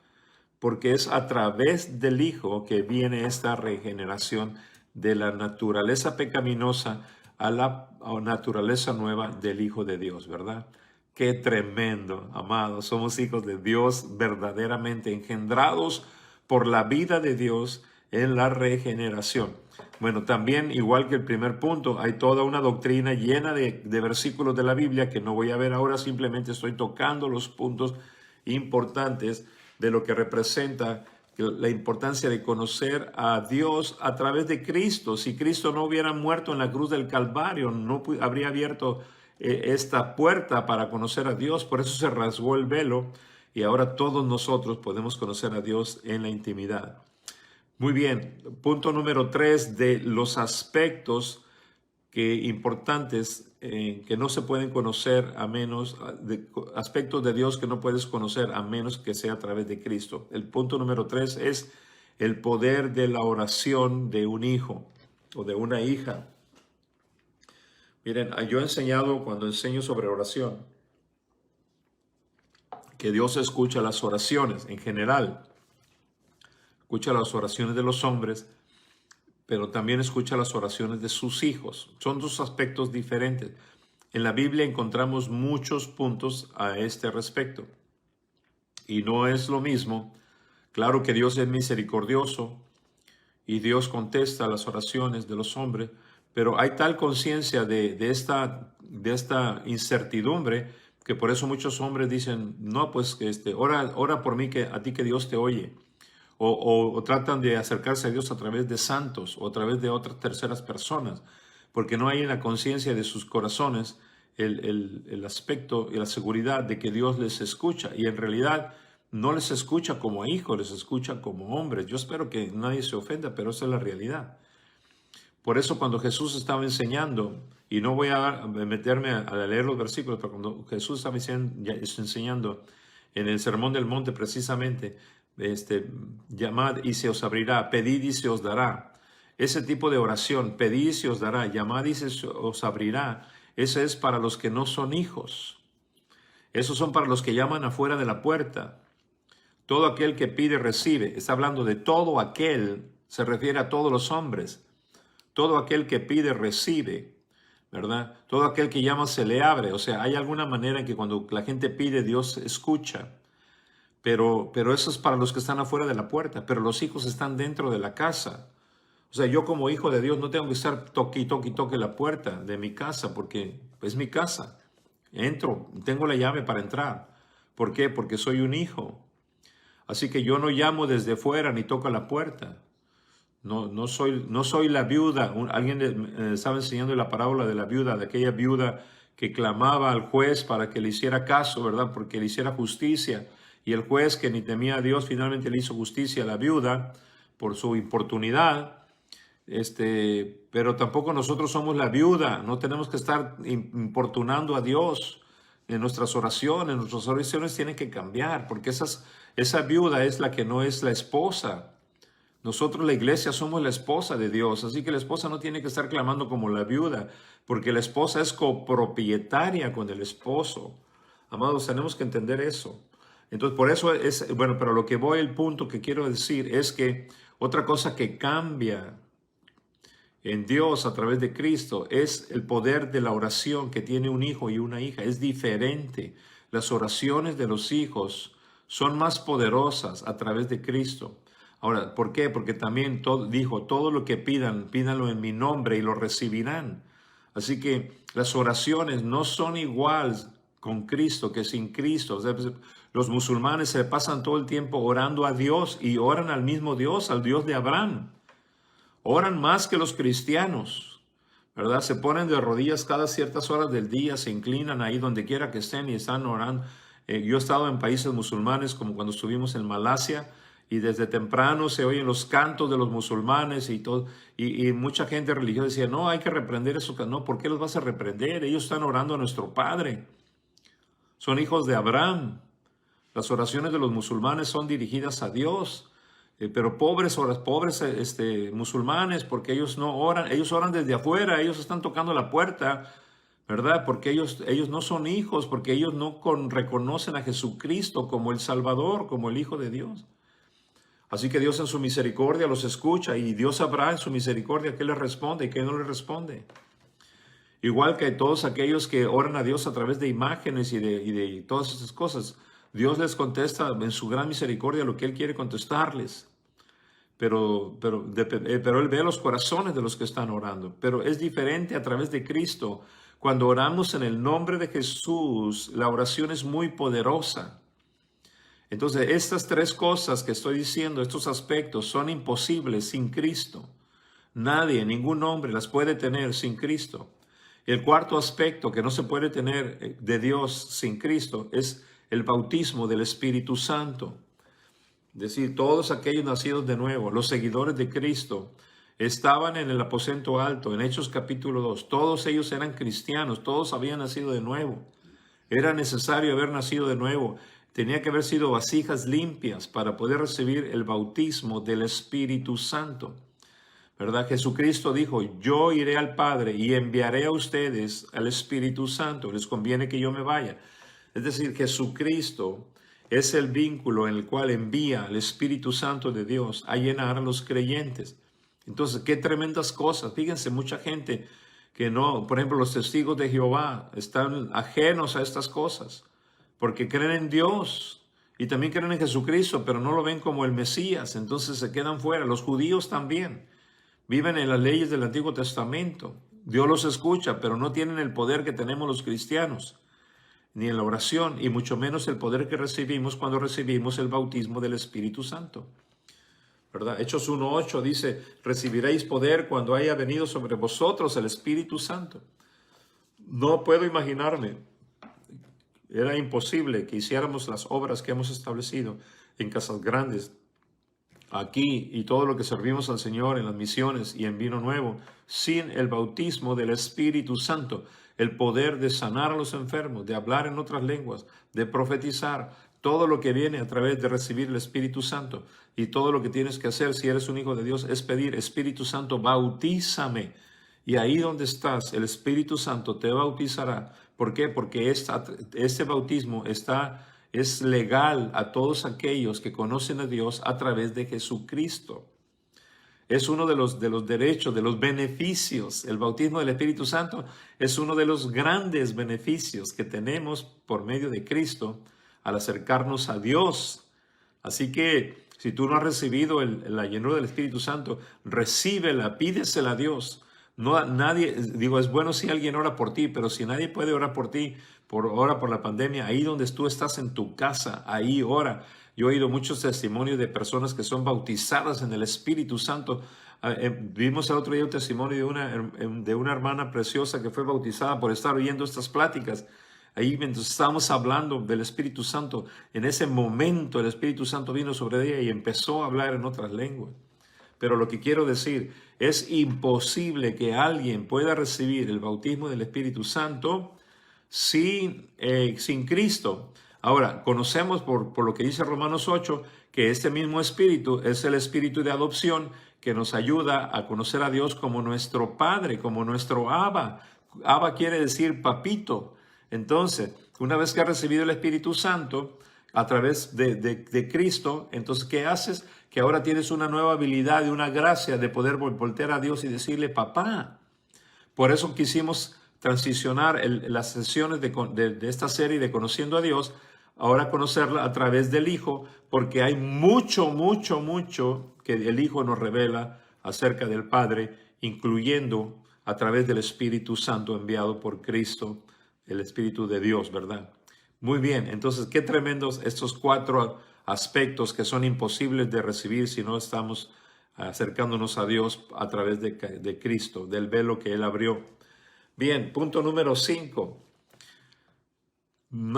Porque es a través del Hijo que viene esta regeneración de la naturaleza pecaminosa a la naturaleza nueva del Hijo de Dios, ¿verdad? Qué tremendo, amados. Somos hijos de Dios verdaderamente engendrados por la vida de Dios en la regeneración. Bueno, también, igual que el primer punto, hay toda una doctrina llena de versículos de la Biblia que no voy a ver ahora, simplemente estoy tocando los puntos importantes de lo que representa la importancia de conocer a Dios a través de Cristo. Si Cristo no hubiera muerto en la cruz del Calvario, no habría abierto esta puerta para conocer a Dios. Por eso se rasgó el velo y ahora todos nosotros podemos conocer a Dios en la intimidad. Muy bien, punto número 3 de los aspectos importantes que no se pueden conocer a menos, aspectos de Dios que no puedes conocer a menos que sea a través de Cristo. El punto número 3 es el poder de la oración de un hijo o de una hija. Miren, yo he enseñado, cuando enseño sobre oración, que Dios escucha las oraciones en general. Escucha las oraciones de los hombres, pero también escucha las oraciones de sus hijos. Son dos aspectos diferentes. En la Biblia encontramos muchos puntos a este respecto. Y no es lo mismo. Claro que Dios es misericordioso y Dios contesta las oraciones de los hombres, pero hay tal conciencia de esta incertidumbre que por eso muchos hombres dicen, no, pues ora por mí, que a ti que Dios te oye. O tratan de acercarse a Dios a través de santos o a través de otras terceras personas, porque no hay en la conciencia de sus corazones el aspecto y la seguridad de que Dios les escucha. Y en realidad no les escucha como hijos, les escucha como hombres. Yo espero que nadie se ofenda, pero esa es la realidad. Por eso cuando Jesús estaba enseñando, y no voy a meterme a leer los versículos, pero cuando Jesús estaba enseñando en el Sermón del Monte precisamente, llamad y se os abrirá, pedid y se os dará. Ese tipo de oración, pedid y se os dará, llamad y se os abrirá, ese es para los que no son hijos. Esos son para los que llaman afuera de la puerta. Todo aquel que pide recibe. Está hablando de todo aquel, se refiere a todos los hombres. Todo aquel que pide recibe, ¿verdad? Todo aquel que llama se le abre. O sea, hay alguna manera en que cuando la gente pide, Dios escucha. Pero eso es para los que están afuera de la puerta. Pero los hijos están dentro de la casa. O sea, yo como hijo de Dios no tengo que estar toque la puerta de mi casa porque es mi casa. Entro, tengo la llave para entrar. ¿Por qué? Porque soy un hijo. Así que yo no llamo desde fuera ni toco la puerta. No soy la viuda. Alguien estaba enseñando la parábola de la viuda, de aquella viuda que clamaba al juez para que le hiciera caso, ¿verdad? Porque le hiciera justicia. Y el juez, que ni temía a Dios, finalmente le hizo justicia a la viuda por su importunidad. Pero tampoco nosotros somos la viuda. No tenemos que estar importunando a Dios en nuestras oraciones. Nuestras oraciones tienen que cambiar, porque esa viuda es la que no es la esposa. Nosotros, la iglesia, somos la esposa de Dios, así que la esposa no tiene que estar clamando como la viuda, porque la esposa es copropietaria con el esposo. Amados, tenemos que entender eso. Entonces, por eso bueno, pero lo que el punto que quiero decir es que otra cosa que cambia en Dios a través de Cristo es el poder de la oración que tiene un hijo y una hija. Es diferente. Las oraciones de los hijos son más poderosas a través de Cristo. Ahora, ¿por qué? Porque también dijo, todo lo que pidan, pídanlo en mi nombre y lo recibirán. Así que las oraciones no son iguales con Cristo que sin Cristo. O sea, los musulmanes se pasan todo el tiempo orando a Dios y oran al mismo Dios, al Dios de Abraham. Oran más que los cristianos, ¿verdad? Se ponen de rodillas cada ciertas horas del día, se inclinan ahí donde quiera que estén y están orando. Yo he estado en países musulmanes como cuando estuvimos en Malasia y desde temprano se oyen los cantos de los musulmanes y todo. Y mucha gente religiosa decía, no, hay que reprender eso. No, ¿por qué los vas a reprender? Ellos están orando a nuestro Padre. Son hijos de Abraham. Las oraciones de los musulmanes son dirigidas a Dios. Pero pobres musulmanes, porque ellos no oran, ellos oran desde afuera, ellos están tocando la puerta, ¿verdad? Porque ellos no son hijos, porque ellos no reconocen a Jesucristo como el Salvador, como el Hijo de Dios. Así que Dios en su misericordia los escucha y Dios sabrá en su misericordia qué les responde y qué no les responde. Igual que todos aquellos que oran a Dios a través de imágenes y de todas esas cosas, Dios les contesta en su gran misericordia lo que Él quiere contestarles. Pero Él ve los corazones de los que están orando. Pero es diferente a través de Cristo. Cuando oramos en el nombre de Jesús, la oración es muy poderosa. Entonces, estas tres cosas que estoy diciendo, estos aspectos, son imposibles sin Cristo. Nadie, ningún hombre las puede tener sin Cristo. El cuarto aspecto que no se puede tener de Dios sin Cristo es el bautismo del Espíritu Santo. Es decir, todos aquellos nacidos de nuevo, los seguidores de Cristo, estaban en el aposento alto, en Hechos capítulo 2. Todos ellos eran cristianos, todos habían nacido de nuevo. Era necesario haber nacido de nuevo. Tenía que haber sido vasijas limpias para poder recibir el bautismo del Espíritu Santo. ¿Verdad? Jesucristo dijo, yo iré al Padre y enviaré a ustedes al Espíritu Santo. Les conviene que yo me vaya. Es decir, Jesucristo es el vínculo en el cual envía al Espíritu Santo de Dios a llenar a los creyentes. Entonces, qué tremendas cosas. Fíjense, mucha gente que no, por ejemplo, los testigos de Jehová están ajenos a estas cosas porque creen en Dios y también creen en Jesucristo, pero no lo ven como el Mesías. Entonces se quedan fuera. Los judíos también viven en las leyes del Antiguo Testamento. Dios los escucha, pero no tienen el poder que tenemos los cristianos, ni en la oración, y mucho menos el poder que recibimos cuando recibimos el bautismo del Espíritu Santo. ¿Verdad? Hechos 1:8 dice, recibiréis poder cuando haya venido sobre vosotros el Espíritu Santo. No puedo imaginarme, era imposible que hiciéramos las obras que hemos establecido en Casas Grandes, aquí y todo lo que servimos al Señor en las misiones y en Vino Nuevo, sin el bautismo del Espíritu Santo, el poder de sanar a los enfermos, de hablar en otras lenguas, de profetizar. Todo lo que viene a través de recibir el Espíritu Santo. Y todo lo que tienes que hacer si eres un hijo de Dios es pedir, Espíritu Santo, bautízame. Y ahí donde estás, el Espíritu Santo te bautizará. ¿Por qué? Porque este bautismo es legal a todos aquellos que conocen a Dios a través de Jesucristo. Es uno de los derechos, de los beneficios. El bautismo del Espíritu Santo es uno de los grandes beneficios que tenemos por medio de Cristo al acercarnos a Dios. Así que si tú no has recibido la llenura del Espíritu Santo, recíbela, pídesela a Dios. No, nadie, digo, es bueno si alguien ora por ti, pero si nadie puede orar por ti, ora por la pandemia, ahí donde tú estás en tu casa, ahí ora. Yo he oído muchos testimonios de personas que son bautizadas en el Espíritu Santo. Vimos el otro día un testimonio de una hermana preciosa que fue bautizada por estar oyendo estas pláticas. Ahí mientras estábamos hablando del Espíritu Santo, en ese momento el Espíritu Santo vino sobre ella y empezó a hablar en otras lenguas. Pero lo que quiero decir, es imposible que alguien pueda recibir el bautismo del Espíritu Santo sin Cristo. Ahora, conocemos por lo que dice Romanos 8, que este mismo Espíritu es el Espíritu de adopción que nos ayuda a conocer a Dios como nuestro Padre, como nuestro Abba. Abba quiere decir papito. Entonces, una vez que has recibido el Espíritu Santo a través de Cristo, entonces, ¿qué haces? Que ahora tienes una nueva habilidad y una gracia de poder voltear a Dios y decirle, papá. Por eso quisimos transicionar las sesiones de esta serie de Conociendo a Dios, ahora conocerla a través del Hijo, porque hay mucho que el Hijo nos revela acerca del Padre, incluyendo a través del Espíritu Santo enviado por Cristo, el Espíritu de Dios, ¿verdad? Muy bien, entonces qué tremendos estos 4 aspectos que son imposibles de recibir si no estamos acercándonos a Dios a través de Cristo, del velo que Él abrió. Bien, punto número 5.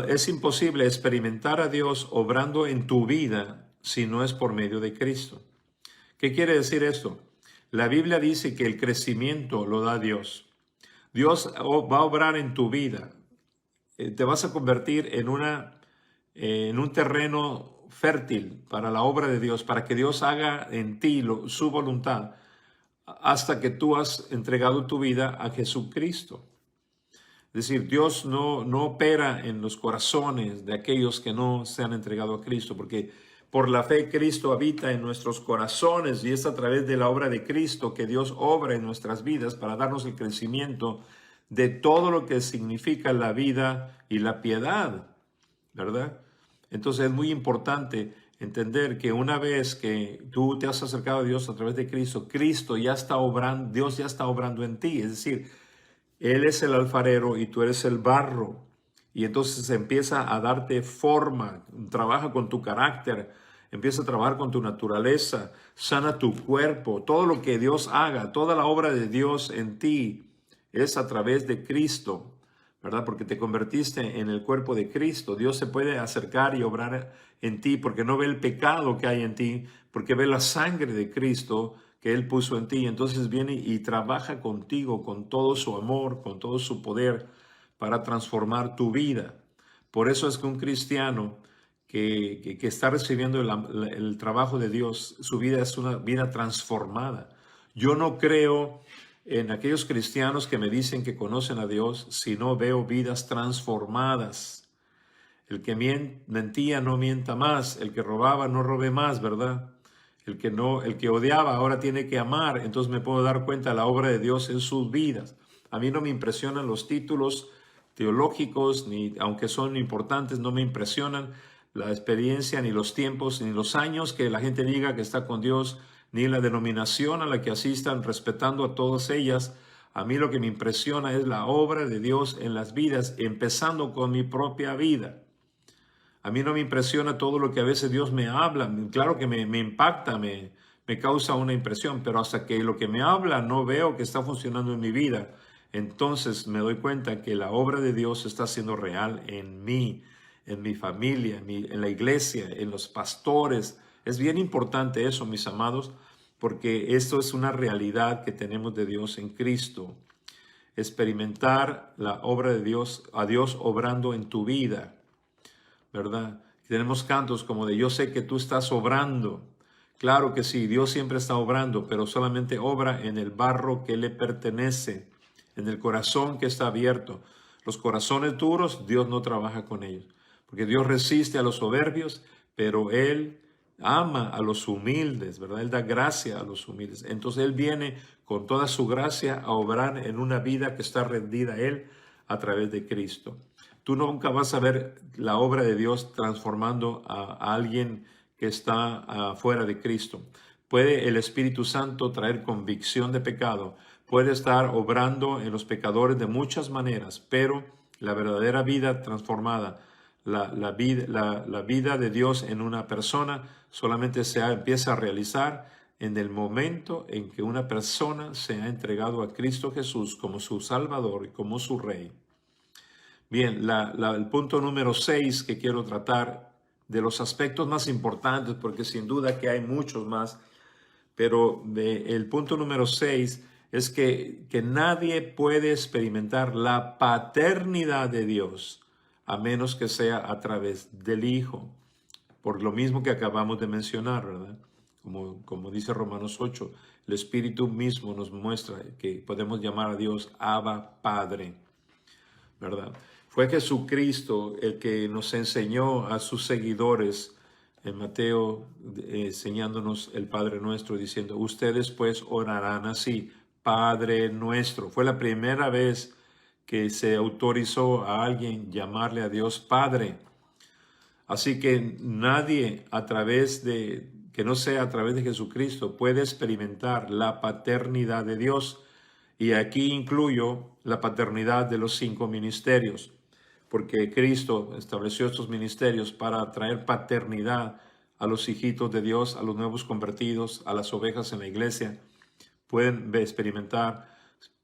Es imposible experimentar a Dios obrando en tu vida si no es por medio de Cristo. ¿Qué quiere decir esto? La Biblia dice que el crecimiento lo da Dios. Dios va a obrar en tu vida. Te vas a convertir en un terreno fértil para la obra de Dios, para que Dios haga en ti su voluntad, hasta que tú has entregado tu vida a Jesucristo. Es decir, Dios no opera en los corazones de aquellos que no se han entregado a Cristo, porque por la fe Cristo habita en nuestros corazones y es a través de la obra de Cristo que Dios obra en nuestras vidas para darnos el crecimiento de todo lo que significa la vida y la piedad, ¿verdad? Entonces es muy importante entender que una vez que tú te has acercado a Dios a través de Cristo, Cristo ya está obrando, Dios ya está obrando en ti. Es decir, Él es el alfarero y tú eres el barro. Y entonces empieza a darte forma, trabaja con tu carácter, empieza a trabajar con tu naturaleza, sana tu cuerpo. Todo lo que Dios haga, toda la obra de Dios en ti es a través de Cristo, ¿verdad? Porque te convertiste en el cuerpo de Cristo. Dios se puede acercar y obrar en ti porque no ve el pecado que hay en ti, porque ve la sangre de Cristo que Él puso en ti. Entonces viene y trabaja contigo con todo su amor, con todo su poder para transformar tu vida. Por eso es que un cristiano que está recibiendo el trabajo de Dios, su vida es una vida transformada. Yo no creo en aquellos cristianos que me dicen que conocen a Dios si no veo vidas transformadas. El que mentía no mienta más, el que robaba no robe más, ¿verdad? El que odiaba ahora tiene que amar. Entonces me puedo dar cuenta de la obra de Dios en sus vidas. A mí no me impresionan los títulos teológicos, ni aunque son importantes, no me impresionan la experiencia, ni los tiempos, ni los años que la gente diga que está con Dios, ni la denominación a la que asistan, respetando a todas ellas. A mí lo que me impresiona es la obra de Dios en las vidas, empezando con mi propia vida. A mí no me impresiona todo lo que a veces Dios me habla. Claro que me impacta, me causa una impresión, pero hasta que lo que me habla no veo que está funcionando en mi vida, entonces me doy cuenta que la obra de Dios está siendo real en mí, en mi familia, en la iglesia, en los pastores. Es bien importante eso, mis amados, porque esto es una realidad que tenemos de Dios en Cristo. Experimentar la obra de Dios, a Dios obrando en tu vida, ¿verdad? Tenemos cantos como de yo sé que tú estás obrando. Claro que sí, Dios siempre está obrando, pero solamente obra en el barro que le pertenece, en el corazón que está abierto. Los corazones duros, Dios no trabaja con ellos, porque Dios resiste a los soberbios, pero Él ama a los humildes, ¿verdad? Él da gracia a los humildes. Entonces Él viene con toda su gracia a obrar en una vida que está rendida a Él a través de Cristo. Tú nunca vas a ver la obra de Dios transformando a alguien que está fuera de Cristo. Puede el Espíritu Santo traer convicción de pecado, puede estar obrando en los pecadores de muchas maneras, pero la verdadera vida transformada, la vida de Dios en una persona solamente empieza a realizar en el momento en que una persona se ha entregado a Cristo Jesús como su Salvador y como su Rey. Bien, el punto número 6 que quiero tratar, de los aspectos más importantes, porque sin duda que hay muchos más, pero el punto número 6 es que nadie puede experimentar la paternidad de Dios a menos que sea a través del Hijo, por lo mismo que acabamos de mencionar, ¿verdad? Como dice Romanos 8, el Espíritu mismo nos muestra que podemos llamar a Dios Abba Padre, ¿verdad? Fue Jesucristo el que nos enseñó a sus seguidores en Mateo, enseñándonos el Padre Nuestro, diciendo, ustedes pues orarán así, Padre Nuestro. Fue la primera vez que se autorizó a alguien llamarle a Dios Padre. Así que nadie que no sea a través de Jesucristo puede experimentar la paternidad de Dios. Y aquí incluyo la paternidad de los 5 ministerios, porque Cristo estableció estos ministerios para traer paternidad a los hijitos de Dios, a los nuevos convertidos, a las ovejas en la iglesia. Pueden experimentar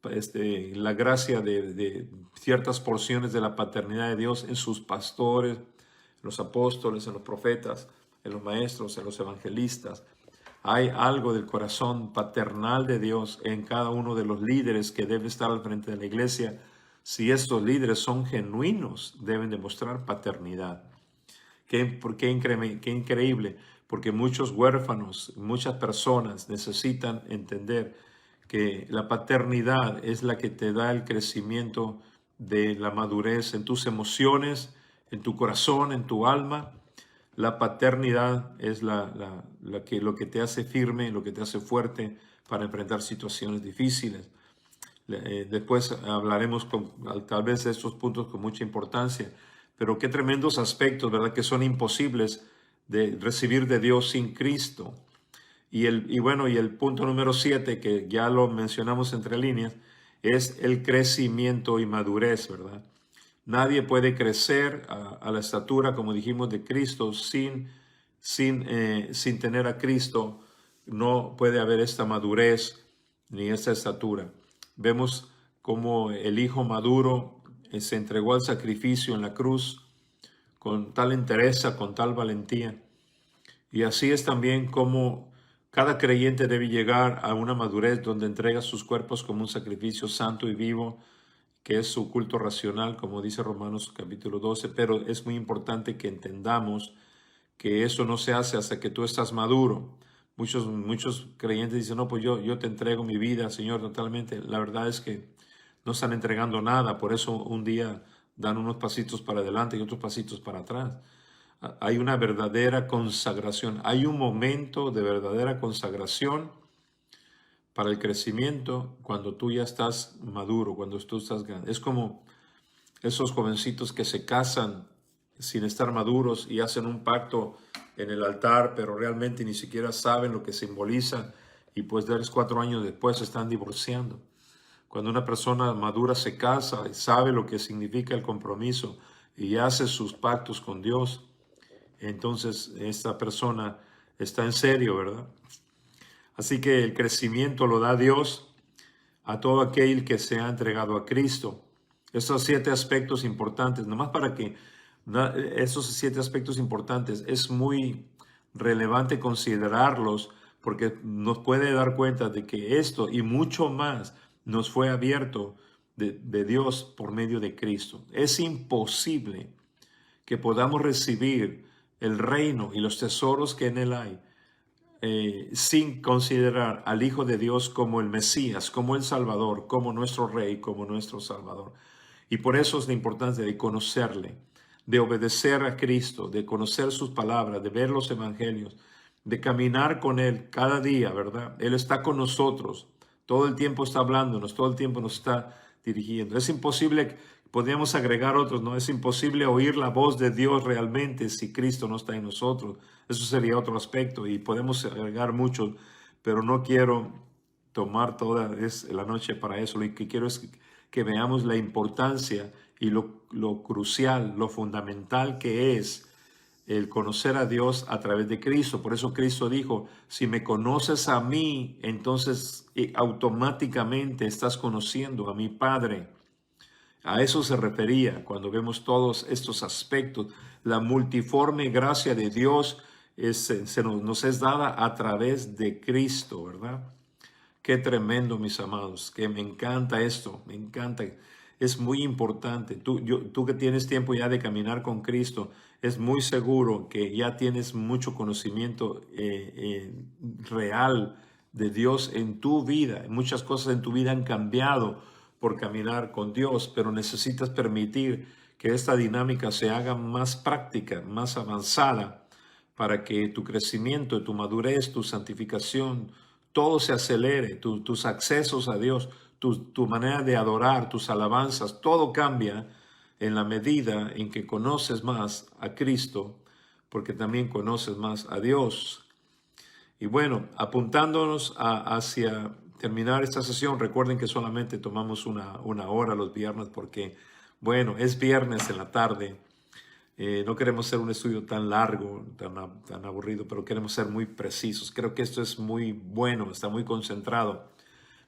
la gracia de ciertas porciones de la paternidad de Dios en sus pastores, en los apóstoles, en los profetas, en los maestros, en los evangelistas. Hay algo del corazón paternal de Dios en cada uno de los líderes que debe estar al frente de la iglesia. Si estos líderes son genuinos, deben demostrar paternidad. Qué increíble, porque muchos huérfanos, muchas personas necesitan entender que la paternidad es la que te da el crecimiento de la madurez en tus emociones, en tu corazón, en tu alma. La paternidad es lo que te hace firme, lo que te hace fuerte para enfrentar situaciones difíciles. Después hablaremos tal vez de estos puntos con mucha importancia, pero qué tremendos aspectos, ¿verdad?, que son imposibles de recibir de Dios sin Cristo. Y el punto número 7, que ya lo mencionamos entre líneas, es el crecimiento y madurez, ¿verdad? Nadie puede crecer a la estatura, como dijimos, de Cristo sin tener a Cristo. No puede haber esta madurez ni esta estatura. Vemos cómo el Hijo maduro se entregó al sacrificio en la cruz con tal entereza, con tal valentía. Y así es también como cada creyente debe llegar a una madurez donde entrega sus cuerpos como un sacrificio santo y vivo, que es su culto racional, como dice Romanos capítulo 12, pero es muy importante que entendamos que eso no se hace hasta que tú estás maduro. Muchos creyentes dicen, no, pues yo te entrego mi vida, Señor, totalmente. La verdad es que no están entregando nada, por eso un día dan unos pasitos para adelante y otros pasitos para atrás. Hay una verdadera consagración, hay un momento de verdadera consagración para el crecimiento cuando tú ya estás maduro, cuando tú estás grande. Es como esos jovencitos que se casan sin estar maduros y hacen un pacto en el altar, pero realmente ni siquiera saben lo que simboliza y pues 4 años después se están divorciando. Cuando una persona madura se casa y sabe lo que significa el compromiso y hace sus pactos con Dios, entonces esta persona está en serio, ¿verdad? Así que el crecimiento lo da Dios a todo aquel que se ha entregado a Cristo. Esos 7 aspectos importantes, nomás para que esos 7 aspectos importantes es muy relevante considerarlos porque nos puede dar cuenta de que esto y mucho más nos fue abierto de Dios por medio de Cristo. Es imposible que podamos recibir el reino y los tesoros que en él hay, sin considerar al Hijo de Dios como el Mesías, como el Salvador, como nuestro Rey, como nuestro Salvador. Y por eso es la importancia de conocerle, de obedecer a Cristo, de conocer sus palabras, de ver los evangelios, de caminar con Él cada día, ¿verdad? Él está con nosotros, todo el tiempo está hablándonos, todo el tiempo nos está dirigiendo. Es imposible, podríamos agregar otros, ¿no? Es imposible oír la voz de Dios realmente si Cristo no está en nosotros. Eso sería otro aspecto y podemos agregar muchos, pero no quiero tomar toda la noche para eso. Lo que quiero es que veamos la importancia y lo crucial, lo fundamental que es el conocer a Dios a través de Cristo. Por eso Cristo dijo, si me conoces a mí, entonces automáticamente estás conociendo a mi Padre. A eso se refería cuando vemos todos estos aspectos. La multiforme gracia de Dios nos es dada a través de Cristo, ¿verdad? Qué tremendo, mis amados, que me encanta esto, me encanta. Es muy importante. Tú que tienes tiempo ya de caminar con Cristo, es muy seguro que ya tienes mucho conocimiento real de Dios en tu vida. Muchas cosas en tu vida han cambiado por caminar con Dios, pero necesitas permitir que esta dinámica se haga más práctica, más avanzada, para que tu crecimiento, tu madurez, tu santificación, todo se acelere, tus accesos a Dios, tu manera de adorar, tus alabanzas, todo cambia en la medida en que conoces más a Cristo, porque también conoces más a Dios. Y bueno, apuntándonos hacia terminar esta sesión, recuerden que solamente tomamos una hora los viernes porque, bueno, es viernes en la tarde. No queremos hacer un estudio tan largo, tan aburrido, pero queremos ser muy precisos. Creo que esto es muy bueno, está muy concentrado,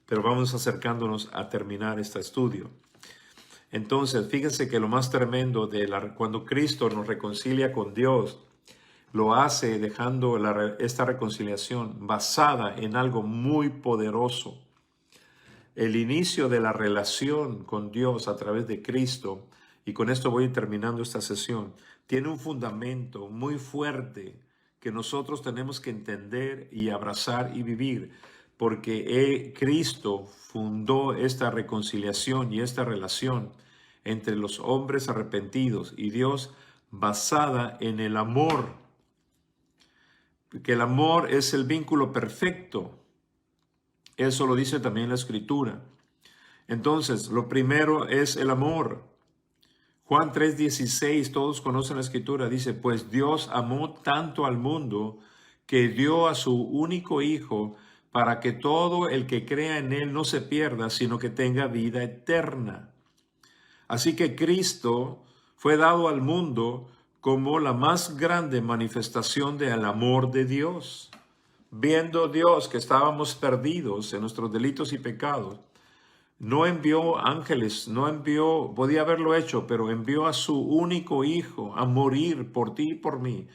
pero vamos acercándonos a terminar este estudio. Entonces, fíjense que lo más tremendo cuando Cristo nos reconcilia con Dios, lo hace dejando esta reconciliación basada en algo muy poderoso. El inicio de la relación con Dios a través de Cristo, y con esto voy terminando esta sesión, tiene un fundamento muy fuerte que nosotros tenemos que entender y abrazar y vivir, porque Cristo fundó esta reconciliación y esta relación entre los hombres arrepentidos y Dios basada en el amor, que el amor es el vínculo perfecto. Eso lo dice también la Escritura. Entonces, lo primero es el amor. Juan 3:16, todos conocen la Escritura, dice, pues Dios amó tanto al mundo que dio a su único Hijo para que todo el que crea en Él no se pierda, sino que tenga vida eterna. Así que Cristo fue dado al mundo como la más grande manifestación del amor de Dios. Viendo Dios que estábamos perdidos en nuestros delitos y pecados, no envió ángeles, podía haberlo hecho, pero envió a su único Hijo a morir por ti y por mí,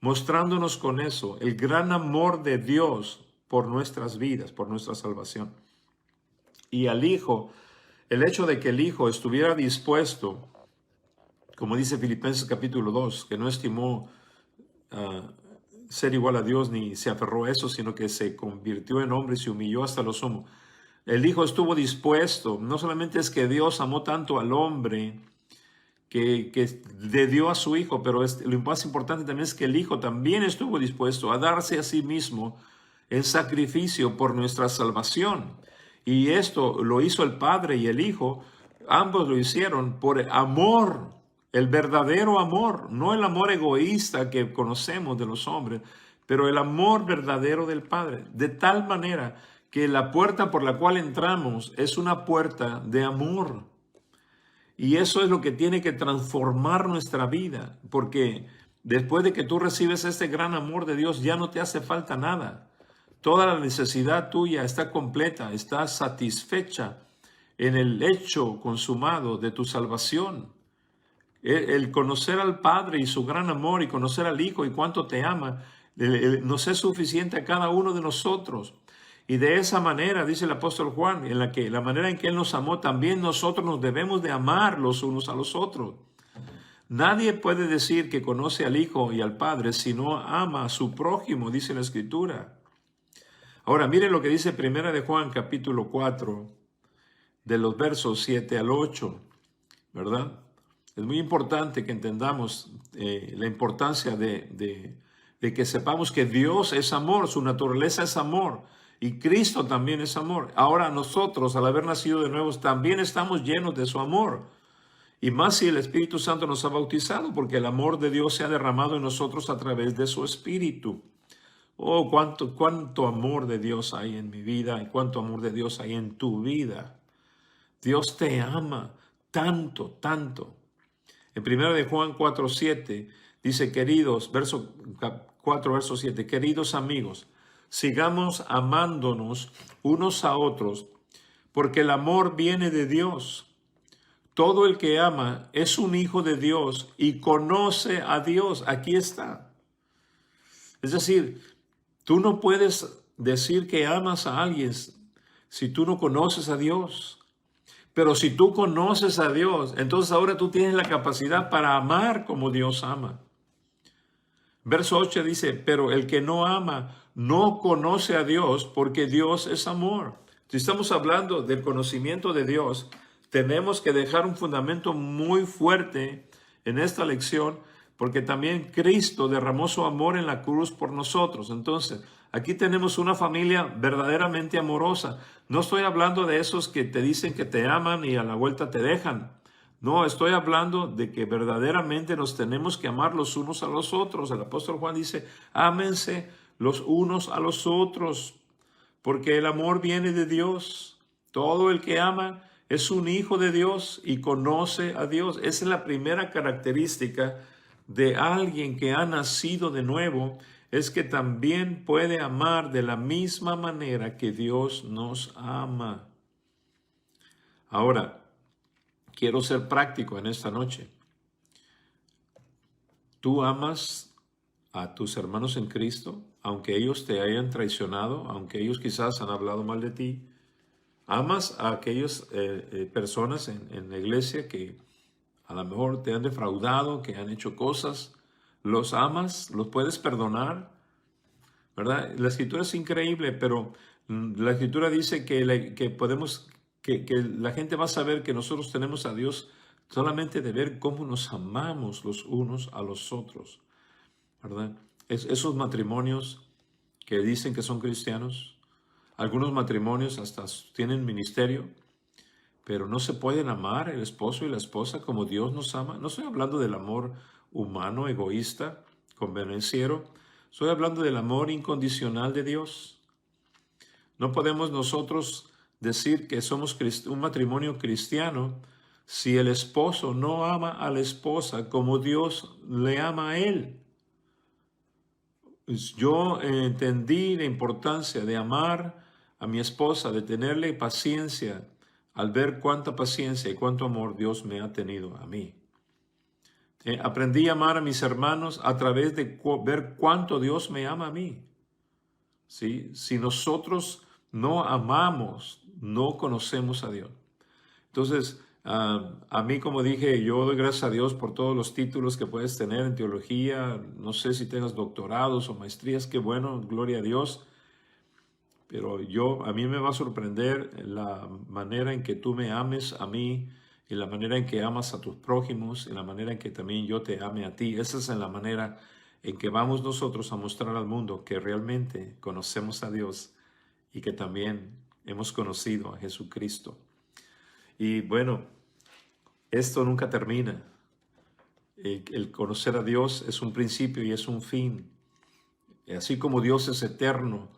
mostrándonos con eso el gran amor de Dios por nuestras vidas, por nuestra salvación. Y al Hijo, el hecho de que el Hijo estuviera dispuesto, como dice Filipenses capítulo 2, que no estimó ser igual a Dios ni se aferró a eso, sino que se convirtió en hombre y se humilló hasta lo sumo. El Hijo estuvo dispuesto. No solamente es que Dios amó tanto al hombre que le dio a su Hijo, pero lo más importante también es que el Hijo también estuvo dispuesto a darse a sí mismo en sacrificio por nuestra salvación. Y esto lo hizo el Padre y el Hijo. Ambos lo hicieron por amor, el verdadero amor, no el amor egoísta que conocemos de los hombres, pero el amor verdadero del Padre. De tal manera que la puerta por la cual entramos es una puerta de amor. Y eso es lo que tiene que transformar nuestra vida, porque después de que tú recibes este gran amor de Dios, ya no te hace falta nada. Toda la necesidad tuya está completa, está satisfecha en el hecho consumado de tu salvación. El conocer al Padre y su gran amor y conocer al Hijo y cuánto te ama, nos es suficiente a cada uno de nosotros. Y de esa manera, dice el apóstol Juan, la manera en que Él nos amó, también nosotros nos debemos de amar los unos a los otros. Nadie puede decir que conoce al Hijo y al Padre si no ama a su prójimo, dice la Escritura. Ahora, miren lo que dice Primera de Juan, capítulo 4, de los versos 7 al 8, ¿verdad? Es muy importante que entendamos la importancia de que sepamos que Dios es amor, su naturaleza es amor, y Cristo también es amor. Ahora nosotros, al haber nacido de nuevo, también estamos llenos de su amor. Y más si el Espíritu Santo nos ha bautizado, porque el amor de Dios se ha derramado en nosotros a través de su Espíritu. Oh, cuánto amor de Dios hay en mi vida y cuánto amor de Dios hay en tu vida. Dios te ama tanto, tanto. En 1 de Juan 4:7 dice, queridos, 4, verso 7, queridos amigos, sigamos amándonos unos a otros, porque el amor viene de Dios. Todo el que ama es un hijo de Dios y conoce a Dios. Aquí está. Es decir, tú no puedes decir que amas a alguien si tú no conoces a Dios. Pero si tú conoces a Dios, entonces ahora tú tienes la capacidad para amar como Dios ama. Verso 8 dice, pero el que no ama no conoce a Dios porque Dios es amor. Si estamos hablando del conocimiento de Dios, tenemos que dejar un fundamento muy fuerte en esta lección, porque también Cristo derramó su amor en la cruz por nosotros. Entonces, aquí tenemos una familia verdaderamente amorosa. No estoy hablando de esos que te dicen que te aman y a la vuelta te dejan. No, estoy hablando de que verdaderamente nos tenemos que amar los unos a los otros. El apóstol Juan dice, ámense los unos a los otros, porque el amor viene de Dios. Todo el que ama es un hijo de Dios y conoce a Dios. Esa es la primera característica de alguien que ha nacido de nuevo, es que también puede amar de la misma manera que Dios nos ama. Ahora, quiero ser práctico en esta noche. ¿Tú amas a tus hermanos en Cristo, aunque ellos te hayan traicionado, aunque ellos quizás han hablado mal de ti? ¿Amas a aquellas personas en la iglesia que a lo mejor te han defraudado, que han hecho cosas? ¿Los amas? ¿Los puedes perdonar? ¿Verdad? La Escritura es increíble, pero la Escritura dice que la gente va a saber que nosotros tenemos a Dios solamente de ver cómo nos amamos los unos a los otros, ¿verdad? Esos matrimonios que dicen que son cristianos, algunos matrimonios hasta tienen ministerio, pero no se pueden amar el esposo y la esposa como Dios nos ama. No estoy hablando del amor humano, egoísta, convenenciero. Estoy hablando del amor incondicional de Dios. No podemos nosotros decir que somos un matrimonio cristiano si el esposo no ama a la esposa como Dios le ama a él. Yo entendí la importancia de amar a mi esposa, de tenerle paciencia, al ver cuánta paciencia y cuánto amor Dios me ha tenido a mí. Aprendí a amar a mis hermanos a través de ver cuánto Dios me ama a mí. ¿Sí? Si nosotros no amamos, no conocemos a Dios. Entonces, a mí, como dije, yo doy gracias a Dios por todos los títulos que puedes tener en teología. No sé si tengas doctorados o maestrías, qué bueno, gloria a Dios. Pero a mí me va a sorprender la manera en que tú me ames a mí y la manera en que amas a tus prójimos y la manera en que también yo te ame a ti. Esa es la manera en que vamos nosotros a mostrar al mundo que realmente conocemos a Dios y que también hemos conocido a Jesucristo. Y bueno, esto nunca termina. El conocer a Dios es un principio y es un fin. Y así como Dios es eterno,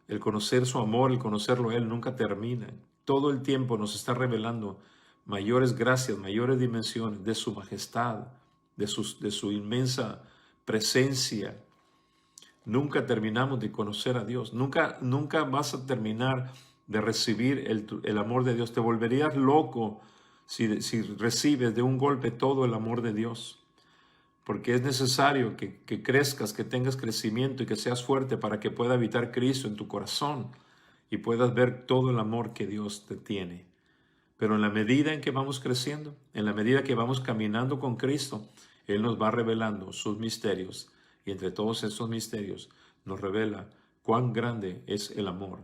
el conocer su amor, el conocerlo a Él nunca termina. Todo el tiempo nos está revelando mayores gracias, mayores dimensiones de su majestad, de su inmensa presencia. Nunca terminamos de conocer a Dios. Nunca vas a terminar de recibir el amor de Dios. Te volverías loco si recibes de un golpe todo el amor de Dios. Porque es necesario que crezcas, que tengas crecimiento y que seas fuerte para que pueda habitar Cristo en tu corazón y puedas ver todo el amor que Dios te tiene. Pero en la medida en que vamos creciendo, en la medida que vamos caminando con Cristo, Él nos va revelando sus misterios y entre todos esos misterios nos revela cuán grande es el amor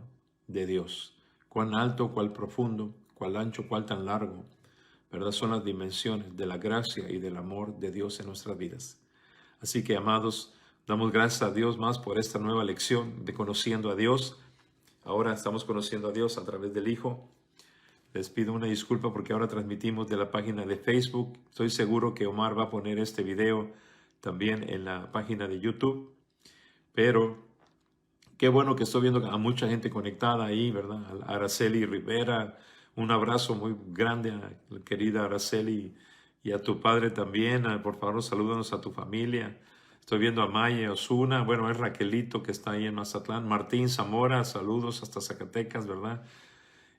de Dios, cuán alto, cuán profundo, cuán ancho, cuán tan largo, ¿verdad? Son las dimensiones de la gracia y del amor de Dios en nuestras vidas. Así que, amados, damos gracias a Dios más por esta nueva lección de conociendo a Dios. Ahora estamos conociendo a Dios a través del Hijo. Les pido una disculpa porque ahora transmitimos de la página de Facebook. Estoy seguro que Omar va a poner este video también en la página de YouTube. Pero qué bueno que estoy viendo a mucha gente conectada ahí, ¿verdad? A Araceli Rivera, un abrazo muy grande a la querida Araceli y a tu padre también. Por favor, salúdanos a tu familia. Estoy viendo a Maya Osuna, bueno, es Raquelito que está ahí en Mazatlán. Martín Zamora, saludos hasta Zacatecas, ¿verdad?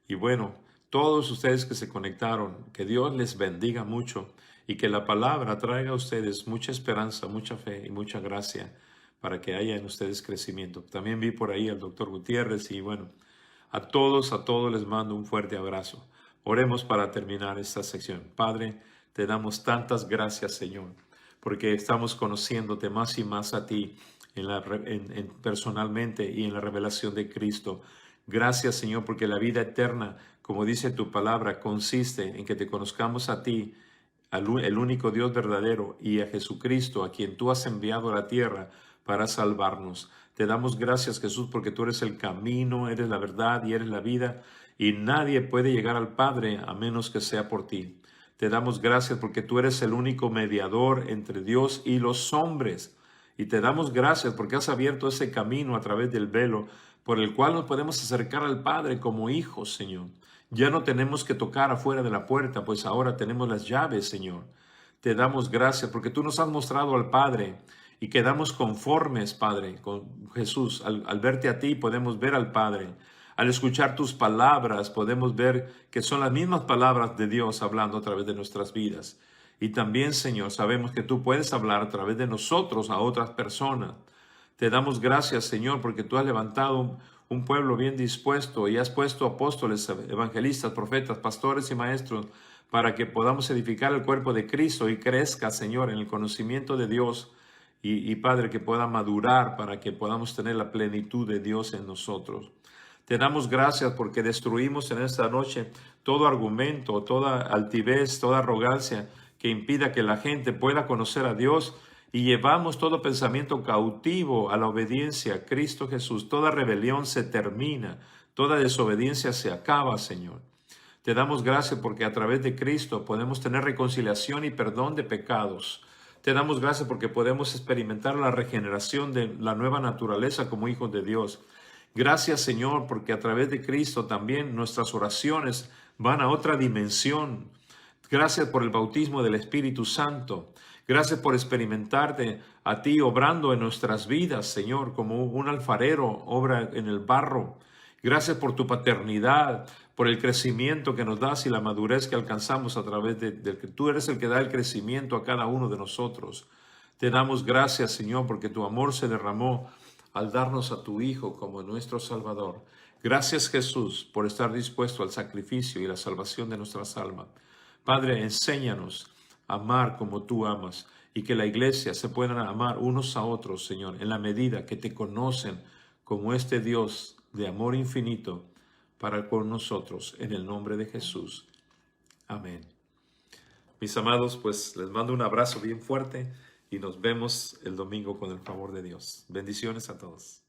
Y bueno, todos ustedes que se conectaron, que Dios les bendiga mucho y que la palabra traiga a ustedes mucha esperanza, mucha fe y mucha gracia para que haya en ustedes crecimiento. También vi por ahí al doctor Gutiérrez y bueno, a todos les mando un fuerte abrazo. Oremos para terminar esta sección. Padre, te damos tantas gracias, Señor, porque estamos conociéndote más y más a ti personalmente y en la revelación de Cristo. Gracias, Señor, porque la vida eterna, como dice tu palabra, consiste en que te conozcamos a ti, el único Dios verdadero, y a Jesucristo, a quien tú has enviado a la tierra para salvarnos. Te damos gracias, Jesús, porque tú eres el camino, eres la verdad y eres la vida, y nadie puede llegar al Padre a menos que sea por ti. Te damos gracias porque tú eres el único mediador entre Dios y los hombres. Y te damos gracias porque has abierto ese camino a través del velo por el cual nos podemos acercar al Padre como hijos, Señor. Ya no tenemos que tocar afuera de la puerta, pues ahora tenemos las llaves, Señor. Te damos gracias porque tú nos has mostrado al Padre y quedamos conformes, Padre, con Jesús. Al verte a ti podemos ver al Padre. Al escuchar tus palabras podemos ver que son las mismas palabras de Dios hablando a través de nuestras vidas. Y también, Señor, sabemos que tú puedes hablar a través de nosotros a otras personas. Te damos gracias, Señor, porque tú has levantado un pueblo bien dispuesto y has puesto apóstoles, evangelistas, profetas, pastores y maestros para que podamos edificar el cuerpo de Cristo y crezca, Señor, en el conocimiento de Dios y Padre, que pueda madurar para que podamos tener la plenitud de Dios en nosotros. Te damos gracias porque destruimos en esta noche todo argumento, toda altivez, toda arrogancia que impida que la gente pueda conocer a Dios y llevamos todo pensamiento cautivo a la obediencia a Cristo Jesús. Toda rebelión se termina, toda desobediencia se acaba, Señor. Te damos gracias porque a través de Cristo podemos tener reconciliación y perdón de pecados. Te damos gracias porque podemos experimentar la regeneración de la nueva naturaleza como hijos de Dios. Gracias, Señor, porque a través de Cristo también nuestras oraciones van a otra dimensión. Gracias por el bautismo del Espíritu Santo. Gracias por experimentarte a ti obrando en nuestras vidas, Señor, como un alfarero obra en el barro. Gracias por tu paternidad, por el crecimiento que nos das y la madurez que alcanzamos a través de que tú eres el que da el crecimiento a cada uno de nosotros. Te damos gracias, Señor, porque tu amor se derramó al darnos a tu Hijo como nuestro Salvador. Gracias, Jesús, por estar dispuesto al sacrificio y la salvación de nuestras almas. Padre, enséñanos a amar como tú amas y que la iglesia se puedan amar unos a otros, Señor, en la medida que te conocen como este Dios de amor infinito para con nosotros, en el nombre de Jesús. Amén. Mis amados, pues les mando un abrazo bien fuerte y nos vemos el domingo con el favor de Dios. Bendiciones a todos.